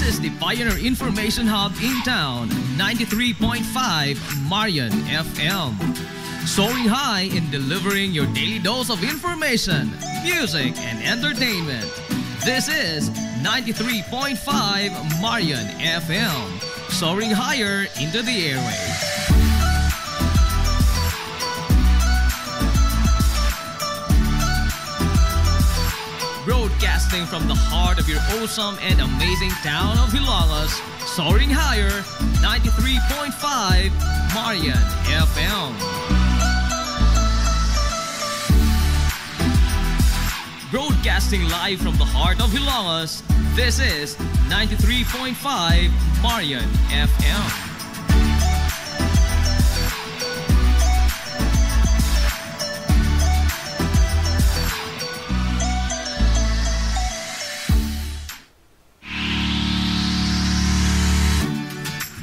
is the Pioneer Information Hub in town, 93.5 Marian FM. Soaring high in delivering your daily dose of information, music, and entertainment. This is 93.5 Marian FM. Soaring higher into the airwaves. Broadcasting from the heart of your awesome and amazing town of Hilangas, soaring higher, 93.5 Marian FM. Broadcasting live from the heart of Hilangas, this is 93.5 Marian FM.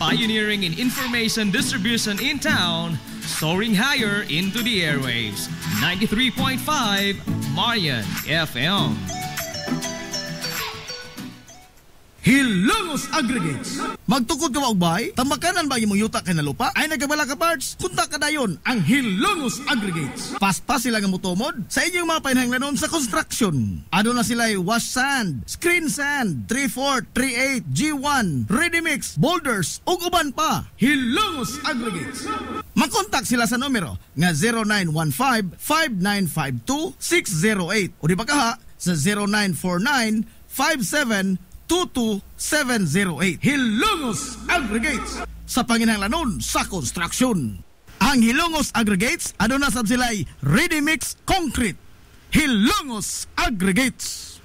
Pioneering in information distribution in town, soaring higher into the airwaves. 93.5 Marian FM. Hilongos Aggregates. Magtukod ka magbay? Tamakanan ba yung yuta kay na lupa? Ay nagabala ka parts? Kunta ka dayon ang Hilongos Aggregates. Paspas sila nga mutomod sa inyong mga painahanglanon sa construction. Ano na sila wash sand, screen sand, 3-4, 3-8, G1, ready mix, boulders, ug uban pa. Hilongos Aggregates. Mag-contact sila sa numero nga 0915-5952-608 o di ba kaha sa 0949-5722-708. Hilongos Aggregates sa panginahanglanon sa construction. Ang Hilongos Aggregates aduna sab sila'y ready mix concrete. Hilongos Aggregates.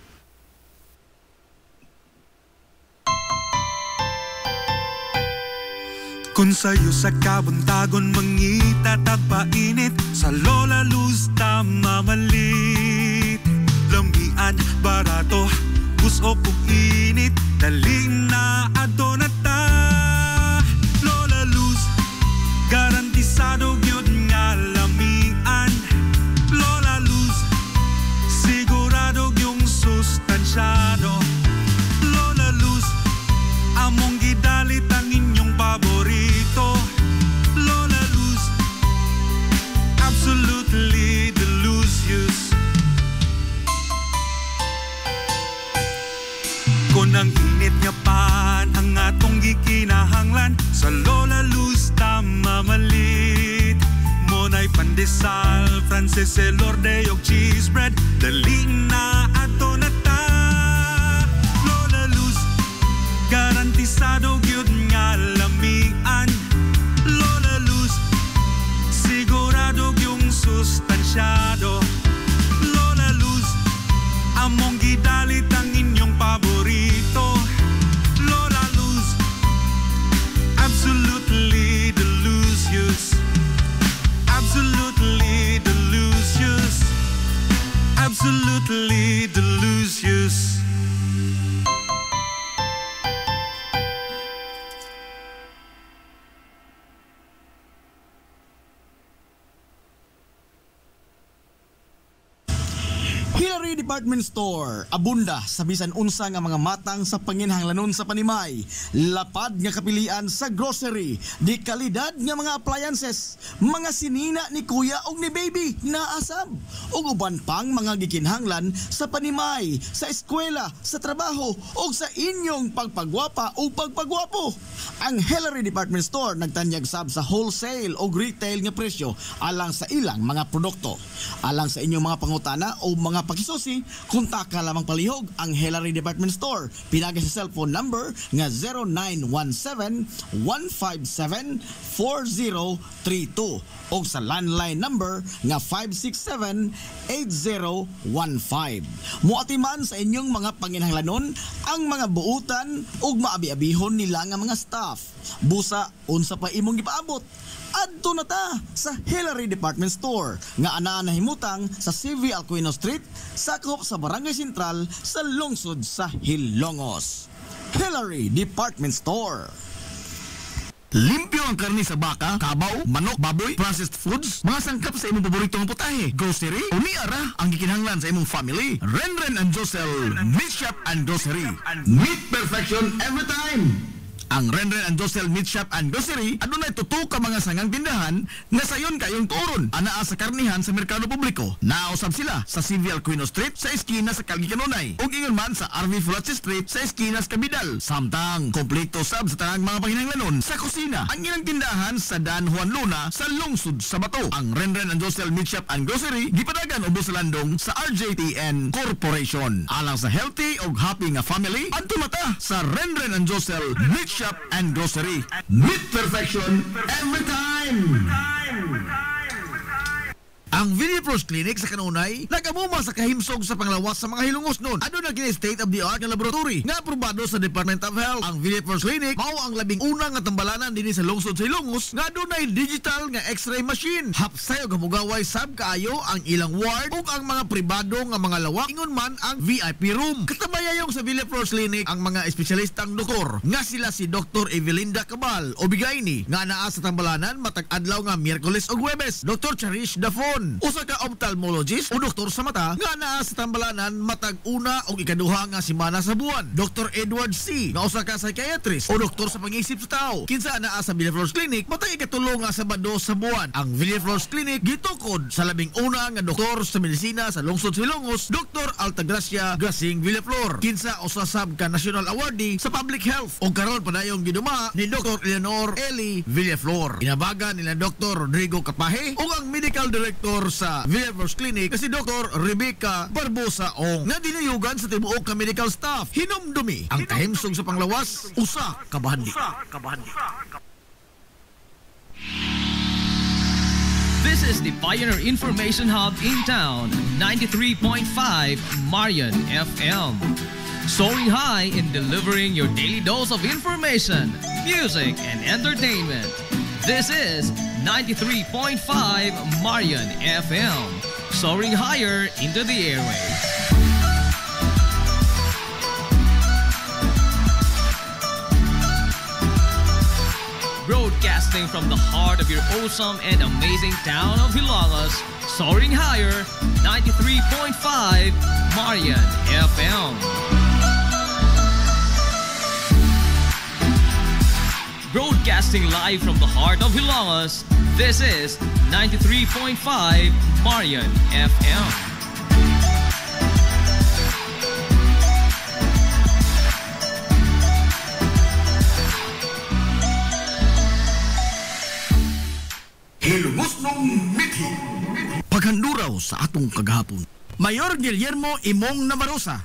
Kung sa'yo sa kabuntagon mangita tagpainit, sa Lola Luz mamalit. Lamian, barato, gusto kong init, dali na ato na ta. Lola Luz, garantisado yun nga lamian. Lola Luz, sigurado yung sustansyado. Lola Luz, among gidalit ang inyong paborito. Lola Luz, absolutely delicious. Kung ang init nga pan ang atong gikinahanglan, sa Lola Luz tamamalit. Monay pandesal, Frances elorde og cheese bread, dali na ato na ta. Lola Luz, garantisado gyud nga lamian. Lola Luz, sigurado yung sustansyado. Lola Luz, among gidalit ang inyong paborito. Lola Luz, absolutely delicious. Absolutely delicious. Absolutely delicious. Hillary Department Store, abunda sa bisan unsa nga mga matang sa panginahanglanon sa panimay, lapad nga kapilian sa grocery, di kalidad nga mga appliances, mga sinina ni kuya og ni baby naasab, ug uban pang mga gikinahanglan sa panimay, sa eskwela, sa trabaho ug sa inyong pagpagwapa o pagpagwapo. Ang Hillary Department Store nagtanyag sab sa wholesale o retail nga presyo alang sa ilang mga produkto. Alang sa inyong mga pangutana o mga pakisusi, kontak ka lamang palihog ang Hillary Department Store. Pinagi sa cellphone number nga 0917-157-4032 o sa landline number nga 567-8015. Muatiman sa inyong mga panginahanglanon ang mga buutan ug maabi-abihon nila nga mga staff. Busa unsa pa imong gipaabot, adto na ta sa Hillary Department Store nga anaa nahimutang sa CV Alcuino Street, sakop sa Barangay Sentral sa lungsod sa Hilongos. Hillary Department Store. Limpyo ang karne sa baka, kabaw, manok, baboy, processed foods, mga sangkap sa imong paboritong putahe, grocery, umiara ang gikinahanglan sa imong family. Renren and Josel Meat Shop and Grocery. Meat perfection every time. Ang Renren and Josel Meat Shop and Grocery adunay tutok ka mga sangang tindahan nga sayon kayong turon anaa sa karnihan sa merkado publiko. Nausab sila sa Civil Quino Street sa eskina sa Calgary Kanunay ug ingon man sa RV Fulache Street sa eskina sa Cabidal. Samtang kompleto sab sa tanang mga panginahanglanon sa kusina. Ang ilang tindahan sa Dan Juan Luna sa lungsod sa Bato. Ang Renren and Josel Meat Shop and Grocery gipadagan ubos sa landong sa RJTN Corporation. Alang sa healthy ug happy nga family, adto mata sa Renren and Josel Meat Shop and Grocery. Meat perfection every time. Ang Villa Pros Clinic sa Kanunay nagamuma sa kahimsog sa panglawas sa mga hilungos nun. Ano na kini state-of-the-art nga laboratory nga aprobado sa Department of Health. Ang Villa Pros Clinic mao ang labing unang nga tambalanan dinhi sa lungsod sa Ilongos nga dunay digital nga X-ray machine. Hapsay og hamugaway sab kaayo ang ilang ward ug ang mga pribado nga mga lawak ingon man ang VIP room. Katabayayong sa Villa Pros Clinic ang mga espesyalistang doktor nga sila si Dr. Evelinda Cabal o Bigayni nga naa sa tambalanan matag adlaw nga Miyerkules ug Huwebes. Dr. Cherish Dafon, usa ka ophthalmologist o doktor sa mata nga naa sa tambalanan matag una o ikaduha nga semana sa buwan. Dr. Edward C. nga usa ka psychiatrist o doktor sa pag-iisip sa tao kinsa naa sa Villa Flores Clinic matag ikatulo nga Sabado sa buwan. Ang Villa Flores Clinic gitukod sa labing una nga doktor sa medisina sa lungsod sa Ilongos, Dr. Altagracia Grasing Villaflor, kinsa usa sab ka national awardee sa public health o karon padayong giduma ni Dr. Eleanor Eli Villaflor. Inabagan nila Dr. Rodrigo Capahe ug ang medical director sa Villa Flores Clinic kasi Dr. Rebecca Barbosa Ong nga dinayugan sa tibuok ka medical staff. Hinumdumi ang kahimsog sa panglawas usa ka bahandi. This is the Pioneer Information Hub in town, 93.5 Marian FM. Soaring high in delivering your daily dose of information, music, and entertainment. This is 93.5 Marian FM, soaring higher into the airwaves. Broadcasting from the heart of your awesome and amazing town of Hilangas, soaring higher, 93.5 Marian FM. Broadcasting live from the heart of Hilangas, this is 93.5 Marian FM. Hilungos nung mithi. Paghanduraw sa atong kagahapon. Mayor Guillermo Imong Navarroza.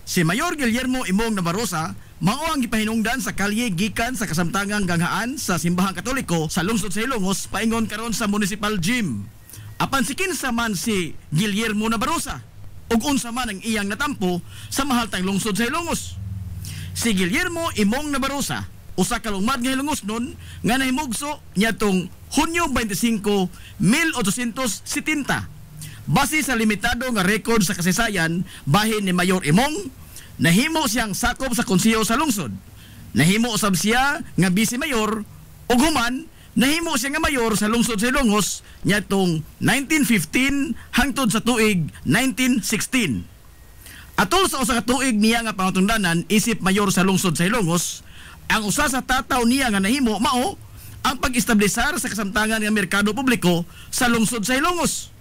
Si Mayor Guillermo Imong Navarroza mao ang gipahinungdan sa kalye gikan sa kasamtangang ganghaan sa Simbahang Katoliko sa lungsod sa Ilongos paingon karon sa municipal gym. Apan si kinsa man si Guillermo Navarroza ug unsa man ang iyang natampo sa mahaltang lungsod sa Ilongos. Si Guillermo Imong Navarroza usa ka lungmad nga Ilongos nun nga nahimugso niadtong Hunyo 25, 1870. Base sa limitado nga record sa kasaysayan bahin ni Mayor Imong, nahimo siyang sakop sa konseho sa lungsod. Nahimo usab siya nga vice mayor ug human nahimo siya nga mayor sa lungsod sa Ilongos niadtong 1915 hangtod sa tuig 1916. Atol sa usa ka tuig niya nga pangatungdanan isip mayor sa lungsod sa Ilongos, ang usa sa tataw niya nga nahimo mao ang pag-establisar sa kasamtangan nga merkado publiko sa lungsod sa Ilongos.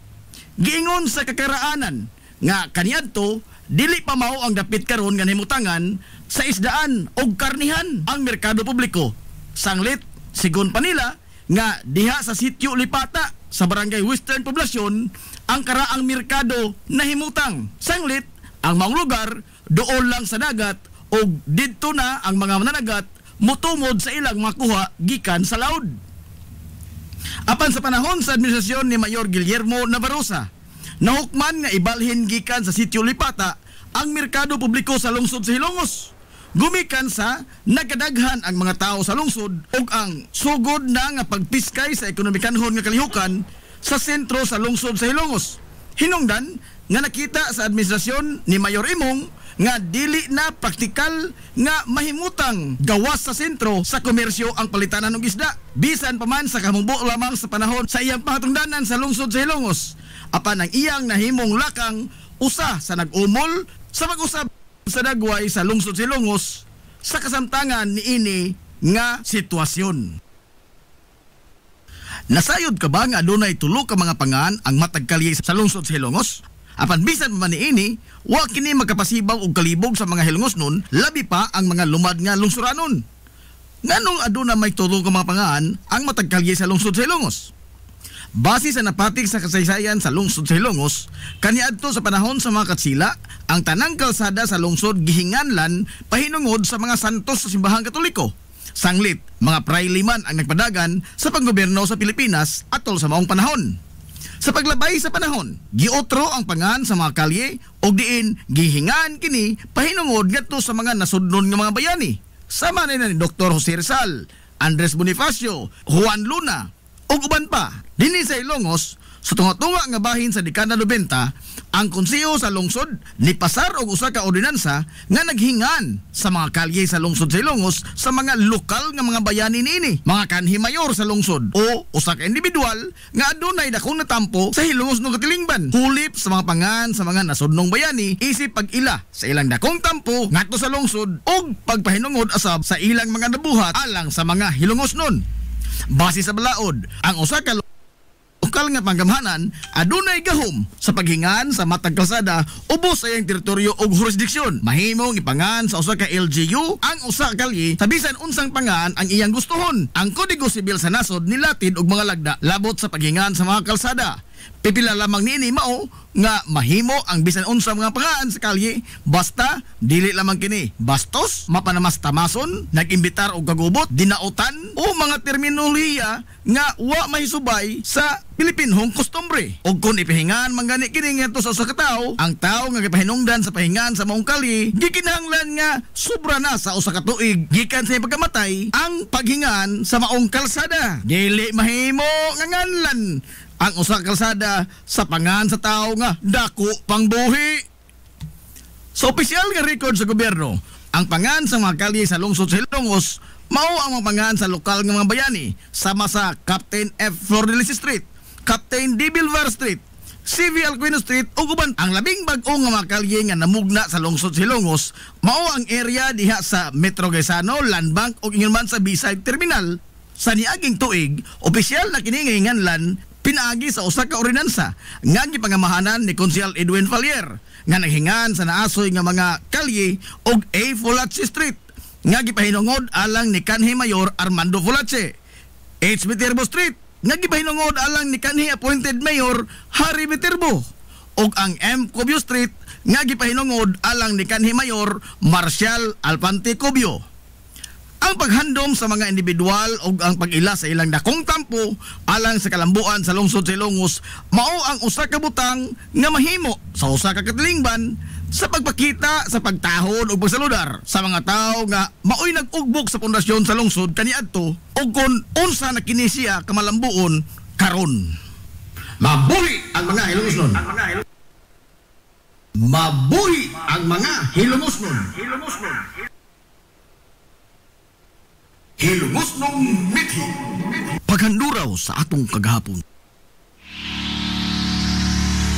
Giingon sa kakaraanan nga kaniadto dili pa mao ang dapit karon nga nahimutangan sa isdaan og karnihan ang merkado publiko. Sanglit sigon pa nila nga diha sa sitio Lipata sa barangay Western Poblasyon ang karaang merkado nahimutang. Sanglit ang maong lugar dool lang sa dagat og didto na ang mga mananagat mutumod sa ilang makuha gikan sa laod. Apan sa panahon sa administrasyon ni Mayor Guillermo Navarroza, nahukman nga ibalhin gikan sa sitio Lipata ang merkado publiko sa lungsod sa Ilongos. Gumikan sa nagkadaghan ang mga tao sa lungsod ug ang sugod na nga pagpiskay sa ekonomikanhon nga kalihukan sa sentro sa lungsod sa Ilongos. Hinungdan nga nakita sa administrasyon ni Mayor Imong nga dili na praktikal nga mahimutang gawas sa sentro sa komersyo ang palitanan ng isda. Bisan pa man sa kamubo lamang sa panahon sa iyang pangatungdanan sa lungsod sa Ilongos. Apan ang iyang nahimong lakang usa sa nag-umol sa mag-usab sa dagway sa lungsod sa Ilongos sa kasamtangan ni ini nga sitwasyon. Nasayod ka ba nga adunay tulo ka mga pangan ang matag kalye sa lungsod sa Ilongos? Apan bisan pa man niini, wa kini magkapasibaw og kalibog sa mga Hilongos nun, labi pa ang mga lumad nga lungsuranon. Nganong aduna may tulo ka mga pangan ang matag kalye sa lungsod sa Ilongos? Base sa napatig sa kasaysayan sa lungsod sa Ilongos, kaniadto sa panahon sa mga katsila, ang tanang kalsada sa lungsod gihinganlan pahinungod sa mga santos sa simbahang Katoliko. Sanglit, mga prailiman ang nagpadagan sa panggobyerno sa Pilipinas atol sa maong panahon. Sa paglabay sa panahon, giotro ang pangan sa mga kalye o diin gihingan kini pahinungod ngadto sa mga nasudnon nga mga bayani. Sama na ni Dr. Jose Rizal, Andres Bonifacio, Juan Luna, ug uban pa. Dinhi sa Ilongos, sa tunga-tunga nga bahin sa dekada 90, ang konseho sa lungsod ni pasar og usa ka ordinansa nga naghingan sa mga kalye sa lungsod sa Ilongos sa mga lokal nga mga bayani niini, mga kanhi mayor sa lungsod o usa ka individual nga adunay dakong natampo sa Hilongos no katilingban. Hulip sa mga pangan sa mga nasudnong bayani isip pag-ila sa ilang dakong tampo ngadto sa lungsod ug pagpahinungod asab sa ilang mga nabuhat alang sa mga Hilongos nun. Base sa balaod, ang usa ka lokal nga panggamhanan adunay gahom sa paghingan sa matag kalsada ubos sa iyang teritoryo o jurisdiksyon. Mahimong ipangan sa usa ka LGU ang usa ka kalye sa bisan unsang pangan ang iyang gustuhon. Ang Kodigo Sibil sa nasod nilatid og mga lagda labot sa paghingan sa mga kalsada. Pipila lamang niini mao nga mahimo ang bisan unsa mga pangaan sa kalye basta dili lamang kini bastos, mapanamastamason, nagimbitar og kagubot, dinautan o mga terminolohiya nga wa mahisubay sa Pilipinhong kostumbre. Og kung ipahingan manggani kini ngadto sa usa ka tawo, ang tawo nga gipahinungdan sa pahingan sa maong kalye gikinahanglan nga sobra na sa usa ka tuig gikan sa pagkamatay ang paghingan sa maong kalsada. Dili mahimo nga nganlan ang usa ka kalsada sa pangan sa tao nga dako pangbuhi. Sa opisyal nga record sa gobyerno, ang pangan sa mga kalye sa lungsod sa Hilongos mao ang mga pangan sa lokal nga mga bayani sama sa Captain F. Flordelis Street, Captain D. Bilvar Street, CV Alcuino Street ug uban. Ang labing bag-o nga mga kalye nga namugna sa lungsod sa Hilongos mao ang area diha sa Metro Gaisano, Land Bank ug ingon man sa B-side Terminal. Sa niaging tuig, opisyal na kini nga hinganlan pinaagi sa usa ka ordinansa nga gipangamahanan ni Konsehal Edwin Falier nga naghingan sa naasoy nga mga kalye og A. Fulache Street nga gipahinungod alang ni kanhi Mayor Armando Fulache, H. Viterbo Street nga gipahinungod alang ni kanhi appointed Mayor Harry Viterbo ug ang M. Cubio Street nga gipahinungod alang ni kanhi Mayor Marcial Alpante Cubio. Ang paghandom sa mga individual o ang pag-ila sa ilang dakong tampo alang sa kalambuan sa lungsod sa Ilongos mao ang usa ka butang nga mahimo sa usa ka katilingban sa pagpakita sa pagtahon o pagsaludar sa mga tao nga maoy nag-ugbok sa pundasyon sa lungsod kaniadto o kung unsa na kini siya kamalambuon karon. Mabuhi ang mga Hilongosnon. Mabuhi ang mga Hilongosnon. Hilongosnong mithi. Paghanduraw sa atong kagahapon.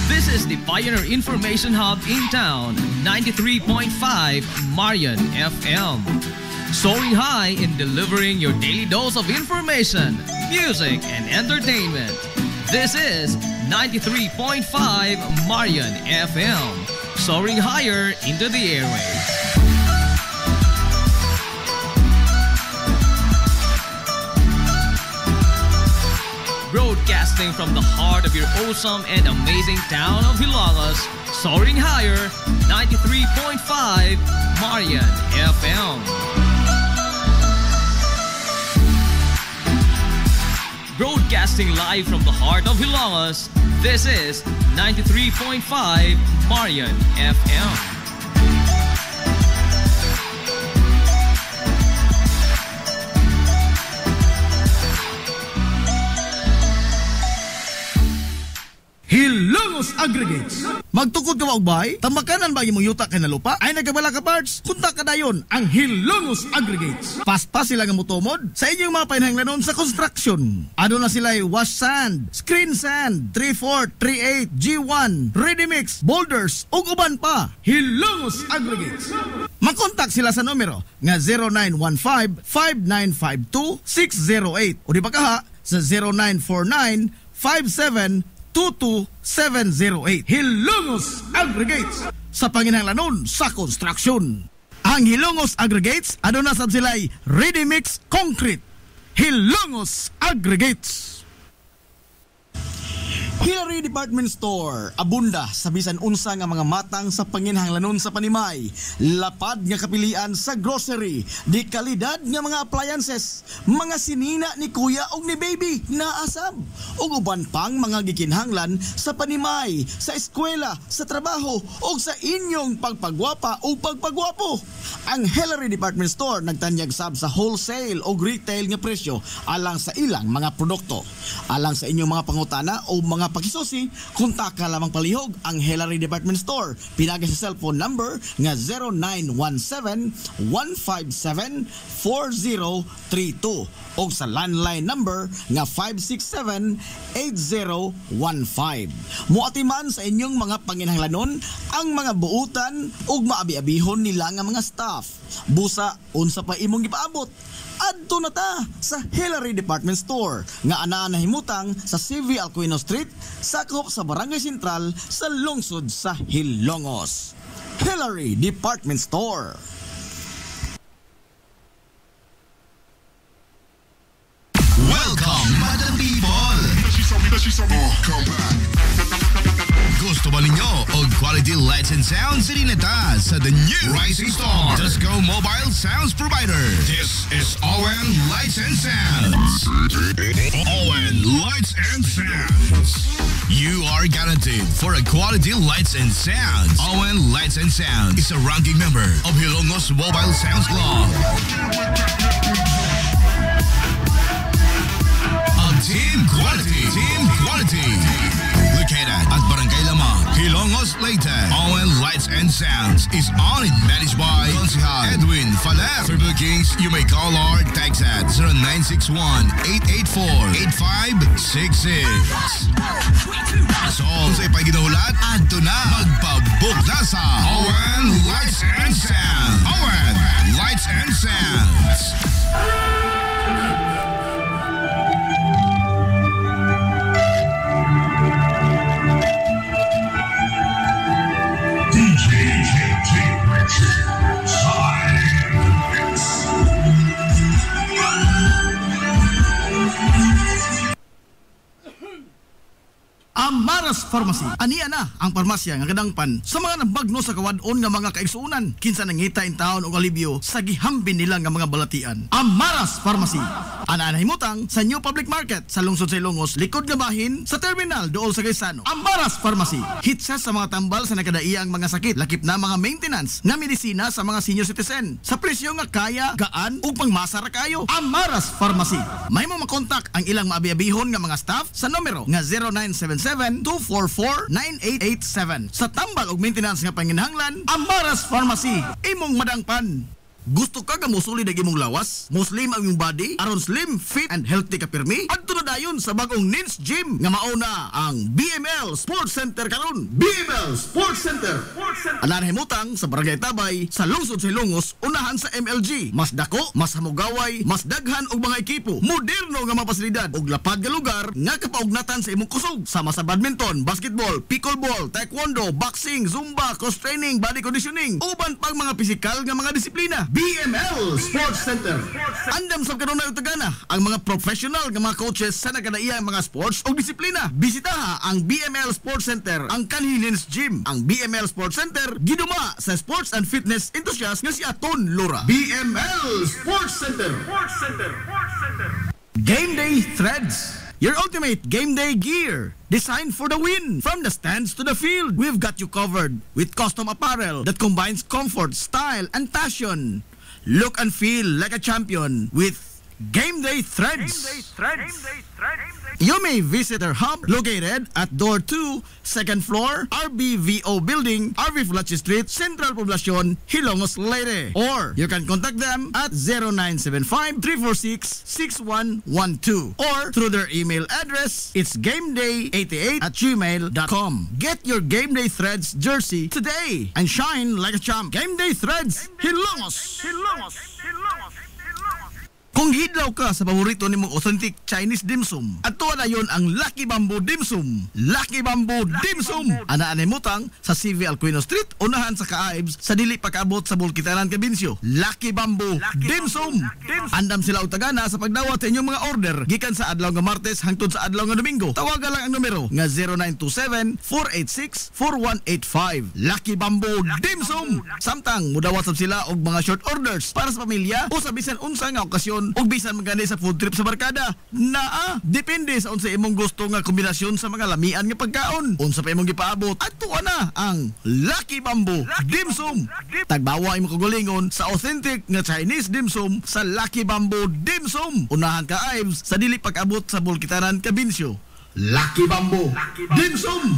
This is the Pioneer Information Hub in town, 93.5 Marian FM. Soaring high in delivering your daily dose of information, music, and entertainment. This is 93.5 Marian FM. Soaring higher into the airwaves. Broadcasting from the heart of your awesome and amazing town of Hilangas, soaring higher, 93.5 Marian FM. Broadcasting live from the heart of Hilangas, this is 93.5 Marian FM. Hilongos Hilongos Aggregates. Magtukod ka ba og bay? Tamakanan ba imong yuta kay na lupa? Ay nagabala ka parts? Kunta ka dayon ang Hilongos Aggregates. Paspas sila nga motomod sa inyong mga painahanglanon sa construction. Ano na sila wash sand, screen sand, 3/4, 3/8, G1, ready mix, boulders ug uban pa. Hilongos Aggregates. Makontak sila sa numero nga 0915-5952-608 o di ba kaha sa 0949-5722-708. Hilongos Aggregates sa panginahanglanon sa construction. Ang Hilongos Aggregates, ano na sab sila'y ready mix concrete. Hilongos Aggregates. Hillary Department Store, abunda sa bisan unsa nga mga matang sa panginahanglanon sa panimay, lapad nga kapilian sa grocery, di kalidad nga mga appliances, mga sinina ni kuya ug ni baby na asab, ug uban pang mga gikinhanglan sa panimay, sa eskwela, sa trabaho ug sa inyong pagpagwapa o pagpagwapo. Ang Hillary Department Store nagtanyag sab sa wholesale o retail nga presyo alang sa ilang mga produkto. Alang sa inyong mga pangutana o mga pakisusi, kontak ka lamang palihog ang Hillary Department Store. Pinagi sa cellphone number nga 0917-157-4032 o sa landline number nga 567-8015. Muatiman sa inyong mga panginahanglanon ang mga buutan ug maabi-abihon nila nga mga staff. Busa, unsa pa imong gipaabot? Adto na ta sa Hillary Department Store nga anaa nahimutang sa CV Alcuino Street, sakop sa Barangay Sentral sa lungsod sa Hilongos. Hillary Department Store. Welcome, Madam People! Come back. Gusto ba ninyo og quality lights and sounds? Sirineta sa the new Rising Star Disco Mobile Sounds Provider. This is ON Lights and Sounds. ON Lights and Sounds. You are guaranteed for a quality lights and sounds. ON Lights and Sounds is a ranking member of Hilongos Mobile Sounds Club. Team Quality. Located at Barangay Lamang, Hilongos, Leyte. ON Lights and Sounds is owned and managed by Consihal Edwin Faler. For bookings, you may call or text at 0961-884-8566. So, sa ipaginahulat, adto na magpabook na sa ON Lights and Sounds. ON Lights and Sounds. Amaras Pharmacy. Aniya na ang parmasya nga kadangpan sa mga nabagno sa kawadon nga mga kaigsuunan kinsa nangita in taon og alibyo sa gihambin nila nga mga balatian. Amaras Pharmacy. Ana nahimutang sa New Public Market sa lungsod sa Ilongos, likod nga bahin sa terminal dool sa Gaisano. Amaras Pharmacy. Hitsa sa mga tambal sa nakadaiyang mga sakit, lakip na mga maintenance nga medisina sa mga senior citizen sa presyo nga kaya, gaan ug pangmasara kayo. Amaras Pharmacy. May mo makontak ang ilang maabi-abihon nga mga staff sa numero nga 0977-244-9887. Sa tambal og maintenance nga panginahanglan, Amaras Pharmacy. Imong madangpan. Gusto ka nga musulid ang imong lawas? Muslim ang imong body? Aron slim, fit, and healthy ka pirmi? Adto na dayon sa bagong Nins Gym nga mauna ang BML Sports Center karon. BML Sports Center. Anan himutang sa Barangay Tabay sa lungsod sa Hilongos, unahan sa MLG. Mas dako, mas hamugaway, mas daghan og mga ekipo. Moderno nga mga pasilidad og lapad nga lugar nga kapaugnatan sa imong kusog. Sama sa badminton, basketball, pickleball, taekwondo, boxing, zumba, cross training, body conditioning, uban pang mga pisikal nga mga disiplina. BML Sports Center. Andam sa kanunay utagana ang mga professional nga mga coaches sa nakadaiyang mga sports o disiplina. Bisitaha ang BML Sports Center, ang Kanhilins Gym. Ang BML Sports Center giduma sa sports and fitness enthusiast nga si Aton Lora. BML Sports Center. Game Day Threads. Your ultimate game day gear, designed for the win. From the stands to the field, we've got you covered with custom apparel that combines comfort, style, and passion. Look and feel like a champion with Game Day Threads. You may visit our hub located at Door 2, 2nd floor, RBVO Building, RV Fulachi Street, Central Poblacion, Hilongos, Leyte. Or you can contact them at 0975-346-6112 or through their email address, it's gameday88@gmail.com. Get your Game Day Threads jersey today and shine like a champ. Game Day Threads, Hilongos. Kung hidlaw ka sa paborito nimong authentic Chinese dim sum, ato na yon ang Lucky Bamboo Dim Sum. Lucky Bamboo Dim Sum. Ana-anay mutang sa CV Alcuino Street, unahan sa Kaaibs, sa dili pagkaabot sa Bulkitanan, Cabinsyo. Lucky Bamboo Dim Sum. Andam sila og tagana sa pagdawat sa inyong mga order gikan sa adlaw nga Martes hangtod sa adlaw nga Domingo. Tawagan lang ang numero nga 0927-486-4185. Lucky Bamboo Dim Sum. Samtang mudawat sab sila og mga short orders para sa pamilya o sa bisan unsa nga okasyon ug bisan magani sa food trip sa barkada. Depende sa unsa imong gusto nga kombinasyon sa mga lamian nga pagkaon. Unsa pa imong gipaabot, ato na ang Lucky Bamboo Dim Sum. Tagbawa imong kagulingon sa authentic nga Chinese dim sum sa Lucky Bamboo Dim Sum. Unahan ka Ives sa dili pag-abot sa Bulkitanan, Cabinsyo. Lucky Bamboo Dim Sum.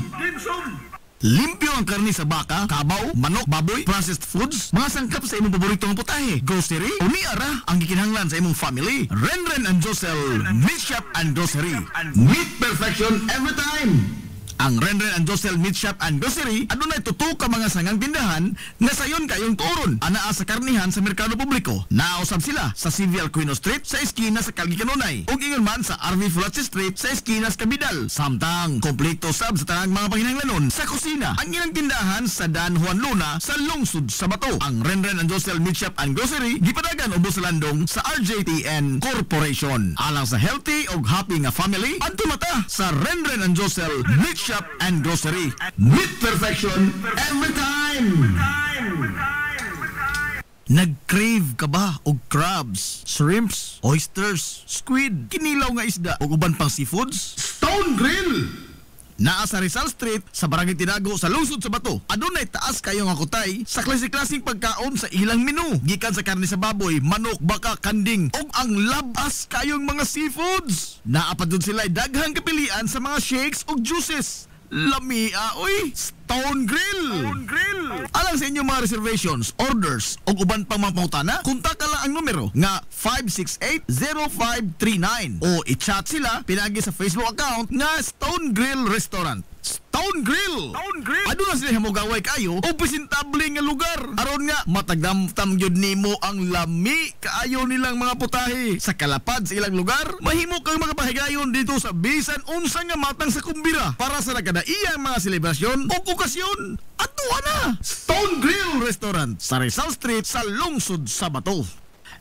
Limpyo ang karni sa baka, kabaw, manok, baboy, processed foods, mga sangkap sa imong paboritong putahe, grocery, o niara ang gikinahanglan sa imong family. Renren and Josel, Meat Shop and Grocery. Meat perfection every time. Ang Renren and Josel Meat Shop and Grocery adunay tutok ka mga sangang tindahan nga sayon kayong turon anaa sa karnihan sa merkado publiko. Nausab sila sa CV Alcuino Street sa eskina sa Calgary Kanunay ug ingon man sa RV Fulachi Street sa eskina sa Cabidal. Samtang kompleto sab sa tanang mga panginahanglanon sa kusina ang ilang tindahan sa Dan Juan Luna sa lungsod sa Bato. Ang Renren and Josel Meat Shop and Grocery gipadagan ubos sa landong sa RJTN Corporation. Alang sa healthy ug happy nga family adto mata sa Renren and Josel Meat Shop and Grocery. Meat perfection every time. Nag-crave ka ba og crabs, shrimps, oysters, squid, kinilaw nga isda ug uban pang seafoods? Stone Grill! Naa sa Rizal Street sa Barangay Tinago sa lungsod sa Bato. Adunay taas kayo nga kutay sa klase-klaseng pagkaon sa ilang menu. Gikan sa karne sa baboy, manok, baka, kanding ug ang labas kayong mga seafoods. Naa pa dun sila daghang kapilian sa mga shakes ug juices. Lamia, oy! Stone Grill! Alang sa inyong mga reservations, orders o uban pang mga pangutana, kontak lang ang numero nga 568-0539 o i-chat sila pinagi sa Facebook account nga Stone Grill Restaurant. Stone Grill! Aduna sila hamugaway kayo o presentable nga lugar. Aron nga matagdamtam gyud nimo ang lami kaayo nilang mga putahe. Sa kalapad sa ilang lugar, mahimo kang makapahigayon dito sa bisan unsa nga matang sa kumbira para sa nagkadaiyang mga selebrasyon o okasyon. Atuwa na! Stone Grill Restaurant sa Rizal Street sa lungsod sa Bato.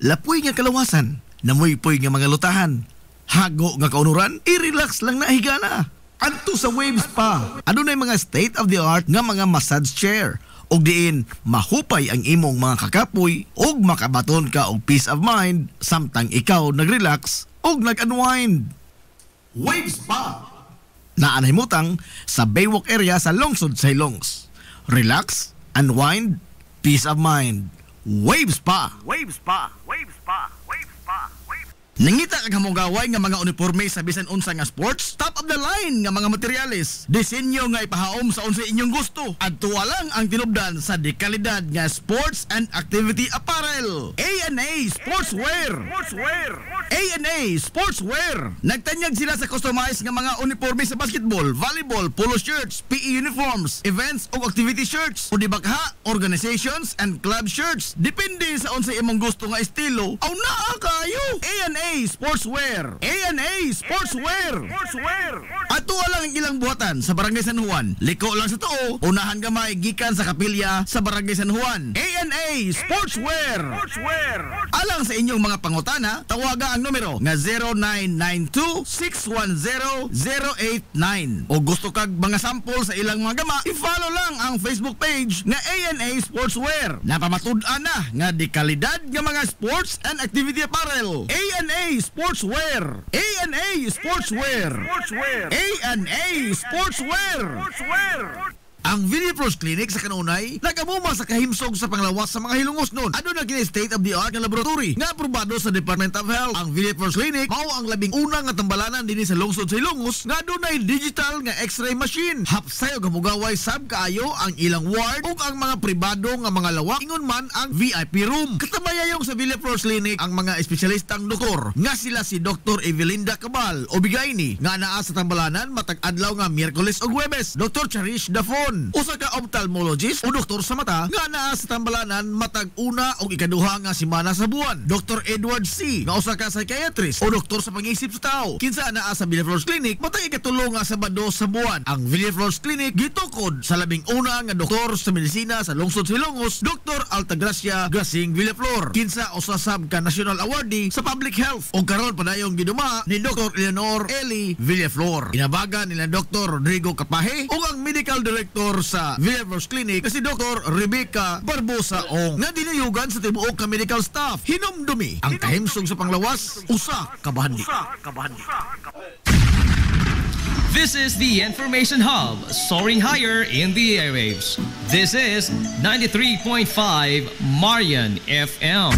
Lapoy nga kalawasan, namoy-poy nga mga lutahan, hago nga kaunuran, i-relax lang na higana. Adto sa Waves Spa, adunay mga state-of-the-art nga mga massage chair ug diin mahupay ang imong mga kakapoy ug makabaton ka og peace of mind samtang ikaw nag-relax ug nag-unwind. Waves Spa naanay mutang sa Baywalk area sa lungsod sa Hilongs. Relax, unwind, peace of mind. Waves Spa. Nangita kag hamugaway nga mga uniforme sa bisan unsa nga sports, top of the line nga mga materyales, disenyo nga ipahaom sa unsa inyong gusto. Adto lang ang tinubdan sa dekalidad nga sports and activity apparel. A&A Sportswear. A&A Sportswear. Nagtanyag sila sa customized nga mga uniforme sa basketball, volleyball, polo shirts, PE uniforms, events ug activity shirts, o di bakha, organizations and club shirts. Depende sa unsa imong gusto nga estilo. Aw naa kayo. A&A Sportswear. A&A Sportswear. Ato lang ang ilang buhatan sa Barangay San Juan. Liko lang sa tuo, unahan gamay gikan sa kapilya sa Barangay San Juan. A&A Sportswear. Alang sa inyong mga pangutana, tawaga ang numero nga 0992-610-089. O gusto kag mga sample sa ilang mga gama, i-follow lang ang Facebook page nga A&A Sportswear. Napamatud-an na nga di kalidad nga mga sports and activity apparel. A&A Sportswear. A&A Sportswear. A&A Sportswear. Ang Villaflores Clinic sa kanunay nagamuma sa kahimsog sa panglawas sa mga hilungos nun. Ano na gina state of the art nga laboratory nga aprobado sa Department of Health. Ang Villaflores Clinic mao ang labing una nga tambalanan dinhi sa lungsod sa Ilongos nga dunay digital nga X-ray machine. Hapsay og hamugaway sab kaayo ang ilang ward ug ang mga pribado nga mga lawa ingon man ang VIP room. Katabayayong sa Villaflores Clinic ang mga espesyalistang doktor nga sila si Dr. Evelinda Cabal o Bigayni nga naa sa tambalanan matag adlaw nga Miyerkules ug Huwebes. Dr. Cherish Dafon, usa ka ophthalmologist o doktor sa mata nga naa sa tambalanan matag una ug ikaduha nga semana sa buwan. Dr. Edward C. nga usa ka psychiatrist o doktor sa pag-iisip sa tao kinsa naa sa Villaflores Clinic matag ikatulo nga Sabado sa buwan. Ang Villaflores Clinic gitukod sa labing una nga doktor sa medisina sa lungsod sa Ilongos, Dr. Altagracia Grasing Villaflor, kinsa usa sab ka national awardee sa public health o karon padayong giduma ni Dr. Eleanor Eli Villaflor. Inabagan nila Dr. Rodrigo Capahe ug ang medical director sa Villaflores Clinic si Dr. Rebecca Barbosa Ong nga dinayugan sa tibuok ka medical staff. Hinumdumi ang kahimsog sa panglawas usa ka bahandi. This is the Information Hub, soaring higher in the airwaves. This is 93.5 Marian FM.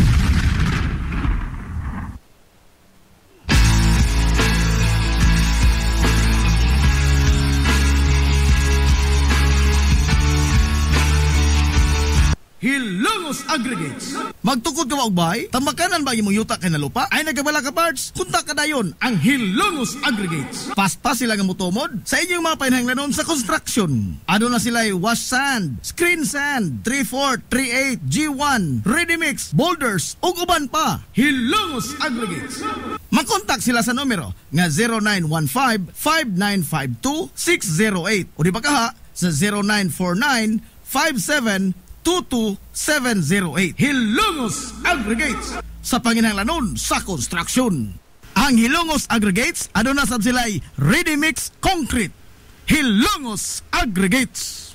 Hilongos Aggregates. Magtukod ka og bay? Tamakanan ba imong yuta kay nalupa? Ay nagabala ka parts? Kunta ka dayon ang Hilongos Aggregates. Paspas sila nga motomod sa inyong mga panghanglanon sa construction. Ano na sila wash sand, screen sand, 3/4, 3/8, G1, ready mix, boulders ug uban pa. Hilongos Aggregates. Makontak sila sa numero nga 0915-5952-608 o di ba kaha sa 0949-5722-708. Hilongos Aggregates sa panginahanglanon sa construction. Ang Hilongos Aggregates ano na sab sila'y ready mix concrete. Hilongos Aggregates.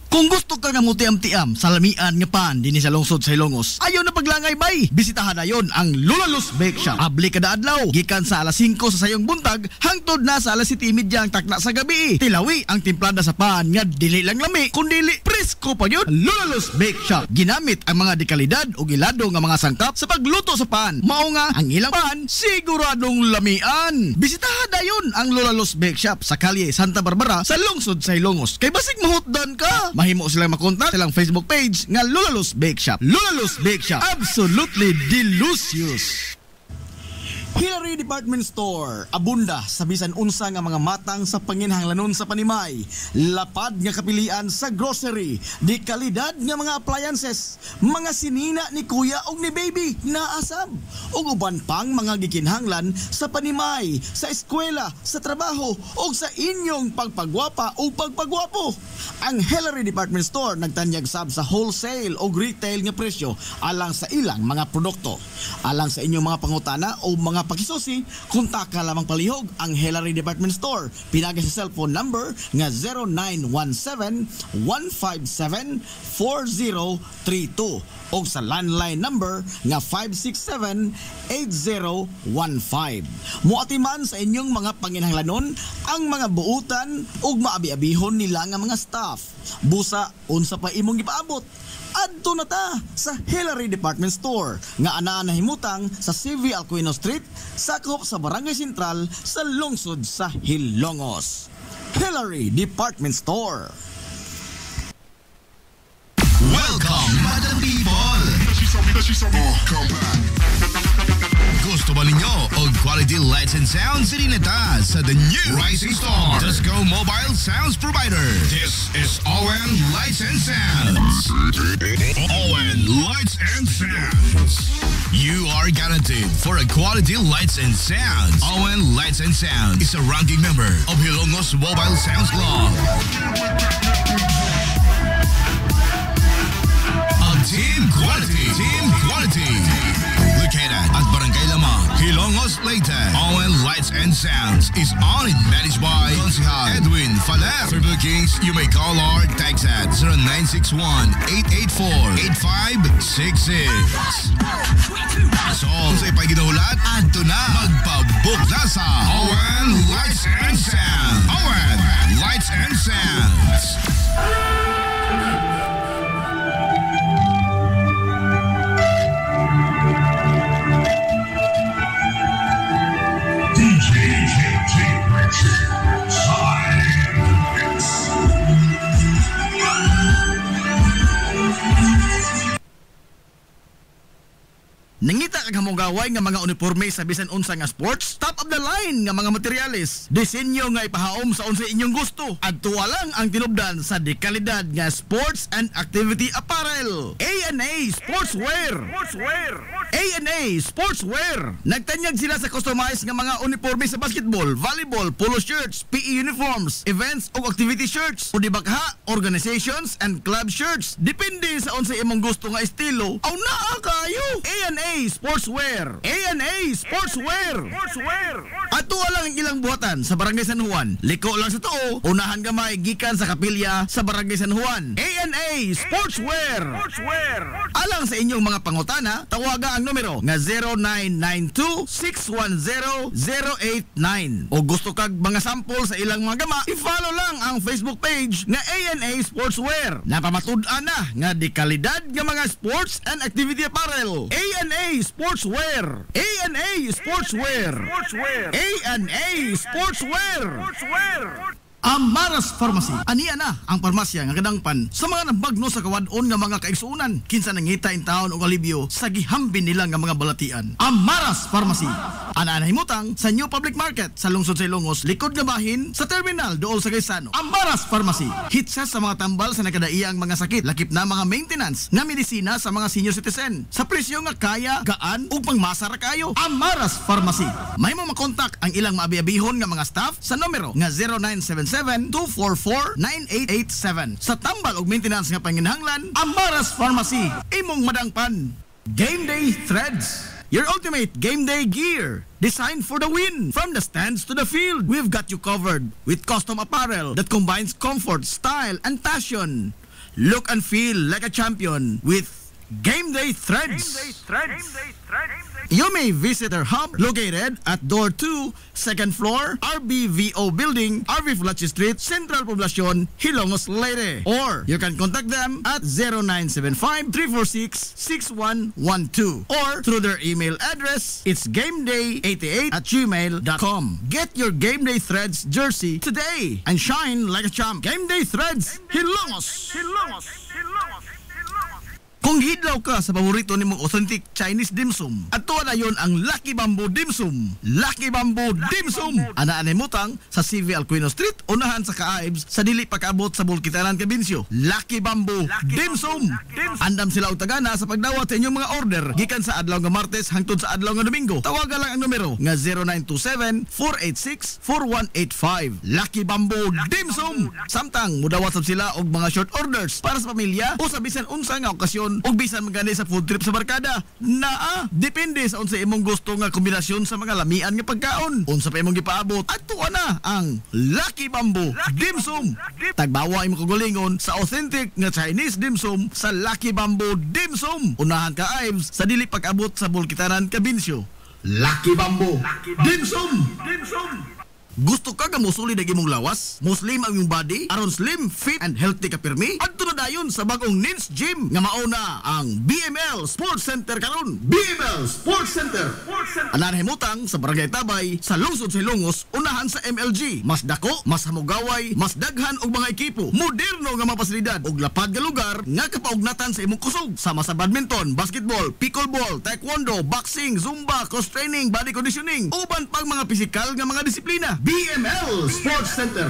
Kung gusto ka nga mutiam-tiam sa lamian nga pan dinhi sa lungsod sa Hilongos, ayaw na paglangay bay. Bisitahan na yon ang Lulalos Bake Shop. Abli kada adlaw, gikan sa alas 5 sa sayong buntag hangtod na sa alas 7:30 ang takna sa gabi. Tilawi ang timplada sa pan nga dili lang lami kundi presko pa yun. Lulalos Bake Shop ginamit ang mga dekalidad o gilado nga mga sangkap sa pagluto sa pan. Mao nga ang ilang pan siguradong lamian. Bisitahan na yon ang Lulalos Bake Shop sa kalye Santa Barbara sa lungsod sa Hilongos. Kay basig mahutdan ka, mahimo silang makontak silang Facebook page nga Lulalos Bake Shop. Lulalos Bake Shop, absolutely delicious. Hillary Department Store, abunda sa bisan unsa nga mga matang sa panginhanglanon sa panimay. Lapad nga kapilian sa grocery, di kalidad nga mga appliances, mga sinina ni kuya og ni baby naasab, ug uban pang mga gikinhanglan sa panimay, sa eskwela, sa trabaho ug sa inyong pagpagwapa o pagpagwapo. Ang Hillary Department Store nagtanyag sab sa wholesale o retail nga presyo alang sa ilang mga produkto. Alang sa inyong mga pangutana o mga pakisusi, kuntaka lamang palihog ang Hillary Department Store. Pinagi sa cellphone number nga 0917-157-4032 o sa landline number nga 567-8015. Muatiman sa inyong mga panginhanglanon ang mga buutan ug maabi-abihon nila nga mga staff. Busa unsa pa imong gipaabot? Adto na ta sa Hillary Department Store nga anaa na himutang sa CV Alcuino Street, sakop sa Barangay Sentral sa lungsod sa Hilongos. Hillary Department Store. Welcome, Madam People! Come back. Gusto ba ninyo og quality lights and sounds sinita sa the new Rising Star Disco Mobile Sounds Provider? This is ON Lights and Sounds. ON Lights and Sounds. You are guaranteed for a quality lights and sounds. ON Lights and Sounds is a ranking member of Hilongos Mobile Sounds Club. Team Quality. Located at Barangay Lamang, Hilongos, Leyte. ON Lights and Sounds is owned and managed by Consihal Edwin Faler. For bookings, you may call or text at 0961-884-8566. So, sa ipaginahulat, adto na magpabook na sa ON Lights and Sounds. ON Lights and Sounds. Nangita kag hamugaway nga mga uniforme sa bisan unsa nga sports, top of the line nga mga materyales, disenyo nga ipahaom sa unsa inyong gusto. Adto lang ang tinubdan sa dekalidad nga sports and activity apparel. A&A Sportswear. A&A Sportswear. Nagtanyag sila sa customized nga mga uniforme sa basketball, volleyball, polo shirts, PE uniforms, events ug activity shirts, o di bakha, organizations and club shirts. Depende sa unsa imong gusto nga estilo. Aw naa kayo. A&A Sportswear. A&A Sportswear. Ato lang ang ilang buhatan sa Barangay San Juan. Liko lang sa tuo, unahan gamay gikan sa kapilya sa Barangay San Juan. A&A Sportswear. Alang sa inyong mga pangutana, tawaga ang numero nga 0992-610-089. O gusto kag mga sample sa ilang mga gama, i-follow lang ang Facebook page nga A&A Sportswear. Napamatud-an na nga di kalidad nga mga sports and activity apparel. A&A Sportswear. A&A Sportswear. A&A Sportswear. Amaras Pharmacy. Aniya na ang parmasya nga kadangpan sa mga nabagno sa kawadon nga mga kaigsuunan. Kinsa nangita in taon og alibyo sa gihambin nila nga mga balatian. Amaras Pharmacy. Ana himutang sa New Public Market sa lungsod sa Ilongos, likod nga bahin sa terminal dool sa Gaisano. Amaras Pharmacy. Hitsa sa mga tambal sa nakadaiyang mga sakit, lakip na mga maintenance nga medisina sa mga senior citizen. Sa presyo nga kaya, gaan ug pangmasara kayo. Amaras Pharmacy. May mo makontak ang ilang maabi-abihon nga mga staff sa numero nga 0977-244-9887. Sa tambal ug maintenance nga panginahanglan, Amaras Pharmacy. Imong madangpan. Game Day Threads. Your ultimate game day gear, designed for the win. From the stands to the field, we've got you covered with custom apparel that combines comfort, style, and passion. Look and feel like a champion with Game Day Threads. You may visit our hub located at Door 2, 2nd floor, RBVO Building, RV Fulachi Street, Central Poblacion, Hilongos, Leyte. Or you can contact them at 0975-346-6112. Or through their email address, it's gameday88@gmail.com. Get your Game Day Threads jersey today and shine like a champ. Game Day Threads, Hilongos. Kung hidlaw ka sa paborito nimong authentic Chinese dim sum, at tuwa na yun ang Lucky Bamboo Dim Sum. Lucky Bamboo Dim Sum. Anaan mutang sa CV Alcuino Street, unahan sa Kaaibs, sa dili pagkaabot sa Bulkitaran, Cabinsyo. Lucky Bamboo Dim Sum. Andam sila og tagana sa pagdawat sa inyong mga order gikan sa adlaw nga Martes hangtod sa adlaw nga Domingo. Tawaga lang ang numero nga 0927-486-4185. Lucky Bamboo Dim Sum. Samtang mudawat sab sila og mga short orders para sa pamilya o sa bisan unsa nga okasyon ug bisan magani sa food trip sa barkada. Depende sa unsa imong gusto nga kombinasyon sa mga lamian nga pagkaon. Unsa pa imong gipaabot, adto na ang Lucky Bamboo Dim Sum. Tagbawa imong kagulingon sa authentic nga Chinese dim sum sa Lucky Bamboo Dim Sum. Unahan ka Ives sa dili pag-abot sa Bulkitaran, Cabinsyo. Lucky Bamboo Dim Sum. Gusto ka nga musulid ang imong lawas? Muslim ang imong body? Aron slim, fit, and healthy ka pirmi? Adto na dayon sa bagong Nins Gym nga mauna ang BML Sports Center karon. BML Sports Center. Anan himutang sa Barangay Tabay sa lungsod sa Ilongos, unahan sa MLG. Mas dako, mas hamugaway, mas daghan og mga ekipo. Moderno nga mga pasilidad og lapad nga lugar nga kapaugnatan sa imong kusog. Sama sa badminton, basketball, pickleball, taekwondo, boxing, zumba, cross training, body conditioning, uban pang mga pisikal nga mga disiplina. BML Sports Center.